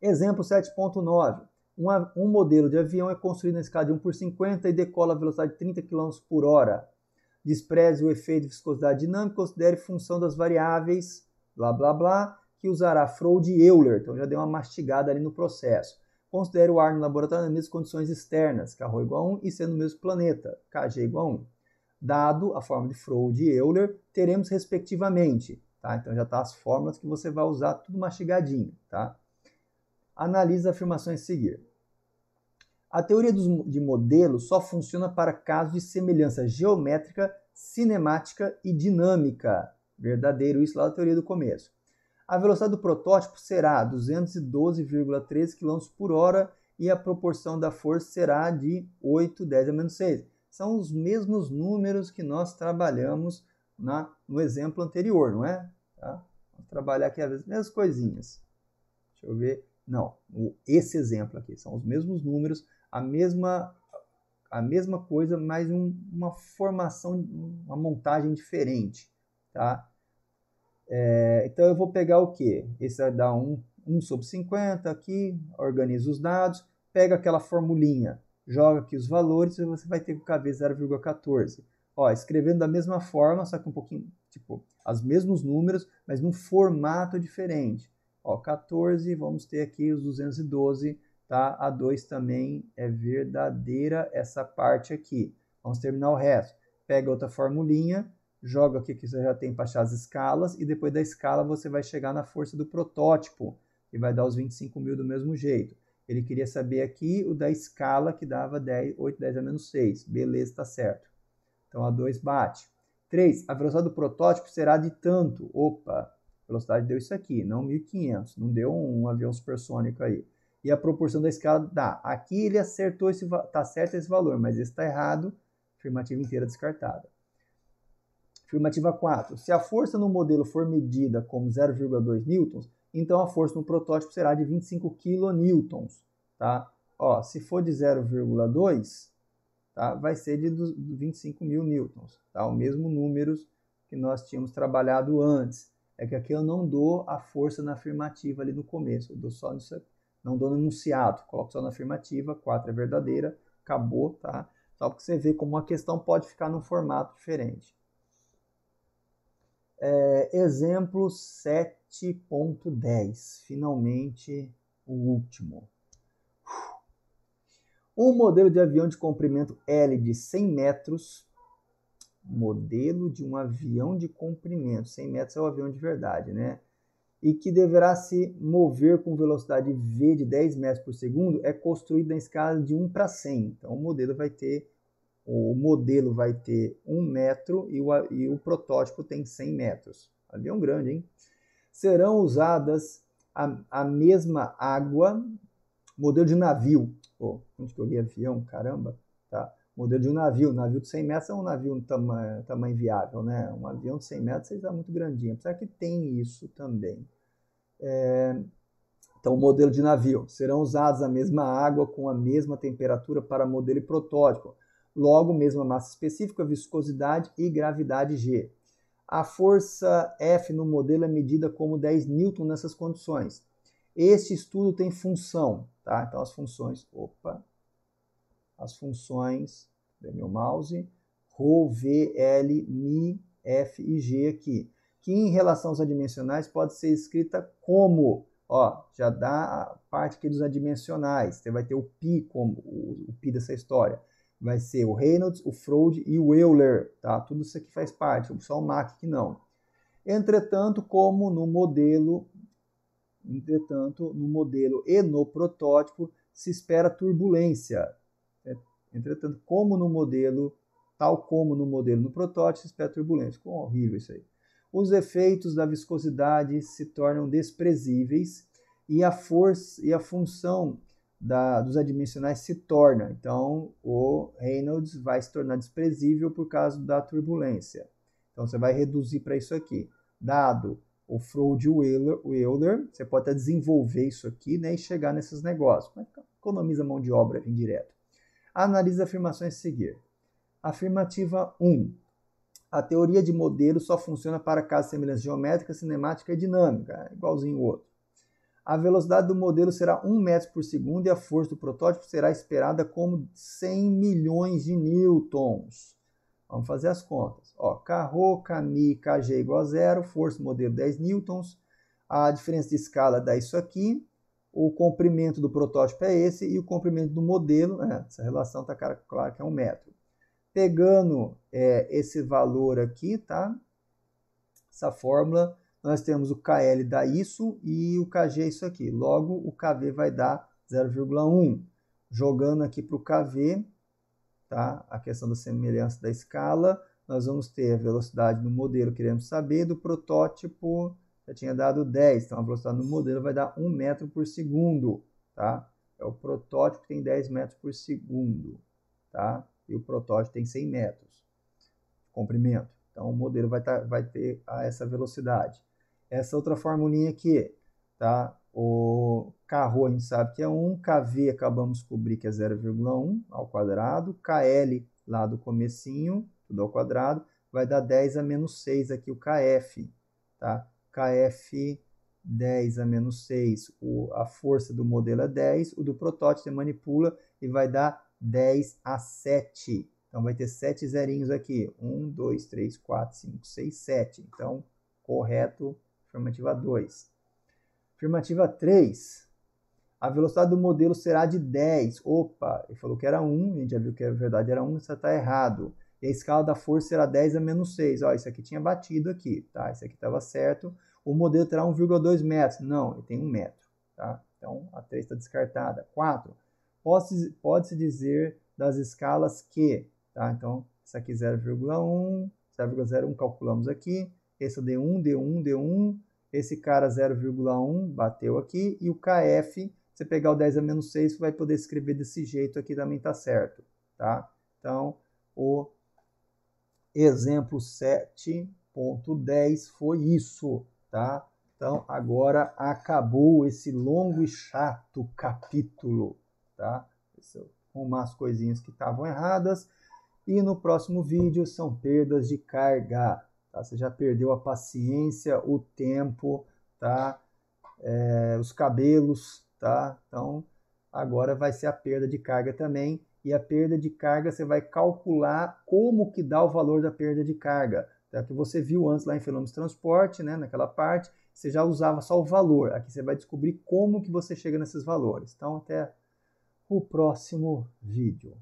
Exemplo 7.9. Um modelo de avião é construído na escala de 1 por 50 e decola a velocidade de 30 km por hora. Despreze o efeito de viscosidade dinâmica, considere função das variáveis, blá, blá, blá, que usará Freud e Euler. Então, já deu uma mastigada ali no processo. Considere o ar no laboratório nas mesmas condições externas, K igual a 1, e sendo no mesmo planeta, Kg igual a 1. Dado a forma de Freud e Euler, teremos respectivamente. Tá? Então, já está as fórmulas que você vai usar tudo mastigadinho. Tá? Analise as afirmações a seguir. A teoria de modelos só funciona para casos de semelhança geométrica, cinemática e dinâmica. Verdadeiro, isso lá da teoria do começo. A velocidade do protótipo será 212,13 km por hora e a proporção da força será de 8, 10 a menos 6. são os mesmos números que nós trabalhamos no exemplo anterior, não é? Tá? Vamos trabalhar aqui as mesmas coisinhas. Deixa eu ver. Não, esse exemplo aqui, são os mesmos números, a mesma coisa, mas uma formação, uma montagem diferente, tá? Então eu vou pegar o quê? Esse vai dar 1 sobre 50 aqui, organiza os dados, pega aquela formulinha, joga aqui os valores e você vai ter que o KV 0,14. Ó, escrevendo da mesma forma, só que um pouquinho, tipo, os mesmos números, mas num formato diferente. Ó, 14, vamos ter aqui os 212, tá? A 2 também é verdadeira essa parte aqui. Vamos terminar o resto. Pega outra formulinha, joga aqui que você já tem para achar as escalas, e depois da escala você vai chegar na força do protótipo, que vai dar os 25 mil do mesmo jeito. Ele queria saber aqui o da escala, que dava 8, 10 a menos 6. Beleza, está certo. Então, a 2 bate. 3, a velocidade do protótipo será de tanto. Opa, a velocidade deu isso aqui, não 1.500. Não deu um avião supersônico aí. E a proporção da escala dá. Aqui ele acertou, está certo esse valor, mas esse está errado. Afirmativa inteira descartada. Afirmativa 4. Se a força no modelo for medida como 0,2 newtons, então a força no protótipo será de 25 kilonewtons. Tá? Ó, se for de 0,2, tá? Vai ser de 25 mil newtons. Tá? O mesmo números que nós tínhamos trabalhado antes. É que aqui eu não dou a força na afirmativa ali no começo. Eu dou só nisso aqui. Não dou no enunciado. Coloco só na afirmativa. 4 é verdadeira. Acabou. Tá? Só para você ver como uma questão pode ficar num formato diferente. Exemplo 7.10. Finalmente, o último. Um modelo de avião de comprimento L de 100 metros. Modelo de um avião de comprimento. 100 metros é o avião de verdade, né? E que deverá se mover com velocidade V de 10 metros por segundo, é construído na escala de 1 para 100. Então, o modelo vai ter 1 metro e o protótipo tem 100 metros. Avião grande, hein? Serão usadas a mesma água, modelo de navio. Onde que eu li avião? Caramba. Tá. Modelo de um navio. Navio de 100 metros é um navio de tamanho viável, né? Um avião de 100 metros está muito grandinho. Apesar que tem isso também. Então, modelo de navio. Serão usados a mesma água com a mesma temperatura para modelo e protótipo. Logo, mesma massa específica, viscosidade e gravidade G. A força F no modelo é medida como 10 newton nessas condições. Este estudo tem função, tá? Então, as funções, cadê meu mouse? Rho, V, L, Mi, F e G aqui. Que em relação aos adimensionais pode ser escrita como, ó, já dá a parte aqui dos adimensionais. Você vai ter o Pi como o Pi dessa história. Vai ser o Reynolds, o Froude e o Euler, tá? Tudo isso aqui faz parte, só o Mach que não. Entretanto, no modelo e no protótipo se espera turbulência. Entretanto, tal como no modelo no protótipo, se espera turbulência. Ficou horrível isso aí. Os efeitos da viscosidade se tornam desprezíveis e a força e a função dos adimensionais se torna. Então, o Reynolds vai se tornar desprezível por causa da turbulência. Então, você vai reduzir para isso aqui. Dado o Froude e o Euler, você pode até desenvolver isso aqui, né, e chegar nesses negócios. Mas economiza mão de obra indireto. Analise as afirmações a seguir. Afirmativa 1. A teoria de modelo só funciona para casos de semelhança geométrica, cinemática e dinâmica. Igualzinho o outro. A velocidade do modelo será 1 metro por segundo e a força do protótipo será esperada como 100 milhões de newtons. Vamos fazer as contas. Ó, Kρ, Kmi, Kg igual a 0, força do modelo 10 newtons. A diferença de escala dá isso aqui. O comprimento do protótipo é esse e o comprimento do modelo, essa relação está claro que é 1 metro. Pegando esse valor aqui, tá? Essa fórmula, nós temos o KL dá isso e o KG é isso aqui. Logo, o KV vai dar 0,1. Jogando aqui para o KV, tá? A questão da semelhança da escala, nós vamos ter a velocidade do modelo, queremos saber, do protótipo, já tinha dado 10. Então, a velocidade do modelo vai dar 1 metro por segundo, tá? É o protótipo que tem 10 metros por segundo, tá? e o protótipo tem 100 metros de comprimento. Então, o modelo vai ter essa velocidade. Essa outra formulinha aqui, tá? O K-ρ a gente sabe que é 1, KV acabamos de descobrir que é 0,1 ao quadrado, KL lá do comecinho, tudo ao quadrado, vai dar 10 a menos 6 aqui o KF, tá? KF 10 a menos 6, a força do modelo é 10, o do protótipo você manipula e vai dar 10 a 7. Então, vai ter 7 zerinhos aqui. 1, 2, 3, 4, 5, 6, 7. Então, correto, afirmativa 2. Afirmativa 3. A velocidade do modelo será de 10. Opa, ele falou que era 1. A gente já viu que a verdade era 1, isso está errado. E a escala da força será 10 a menos 6. Ó, isso aqui tinha batido aqui, tá? Isso aqui estava certo. O modelo terá 1,2 metros. Não, ele tem 1 metro, tá? Então, a 3 está descartada. 4. Pode-se dizer das escalas que... Tá? Então, isso aqui 0,1, 0,01 calculamos aqui, esse é D1, D1, D1, esse cara 0,1 bateu aqui, e o KF, você pegar o 10 a menos 6, vai poder escrever desse jeito aqui, também está certo. Tá? Então, o exemplo 7.10 foi isso. Tá? Então, agora acabou esse longo e chato capítulo. Tá? Deixa eu arrumar as coisinhas que estavam erradas. E no próximo vídeo são perdas de carga. Tá? Você já perdeu a paciência, o tempo, tá? Os cabelos. Tá? Então, agora vai ser a perda de carga também. E a perda de carga você vai calcular como que dá o valor da perda de carga. Tá? Que você viu antes lá em fenômenos de transporte, né? Naquela parte, você já usava só o valor. Aqui você vai descobrir como que você chega nesses valores. Então, até o próximo vídeo.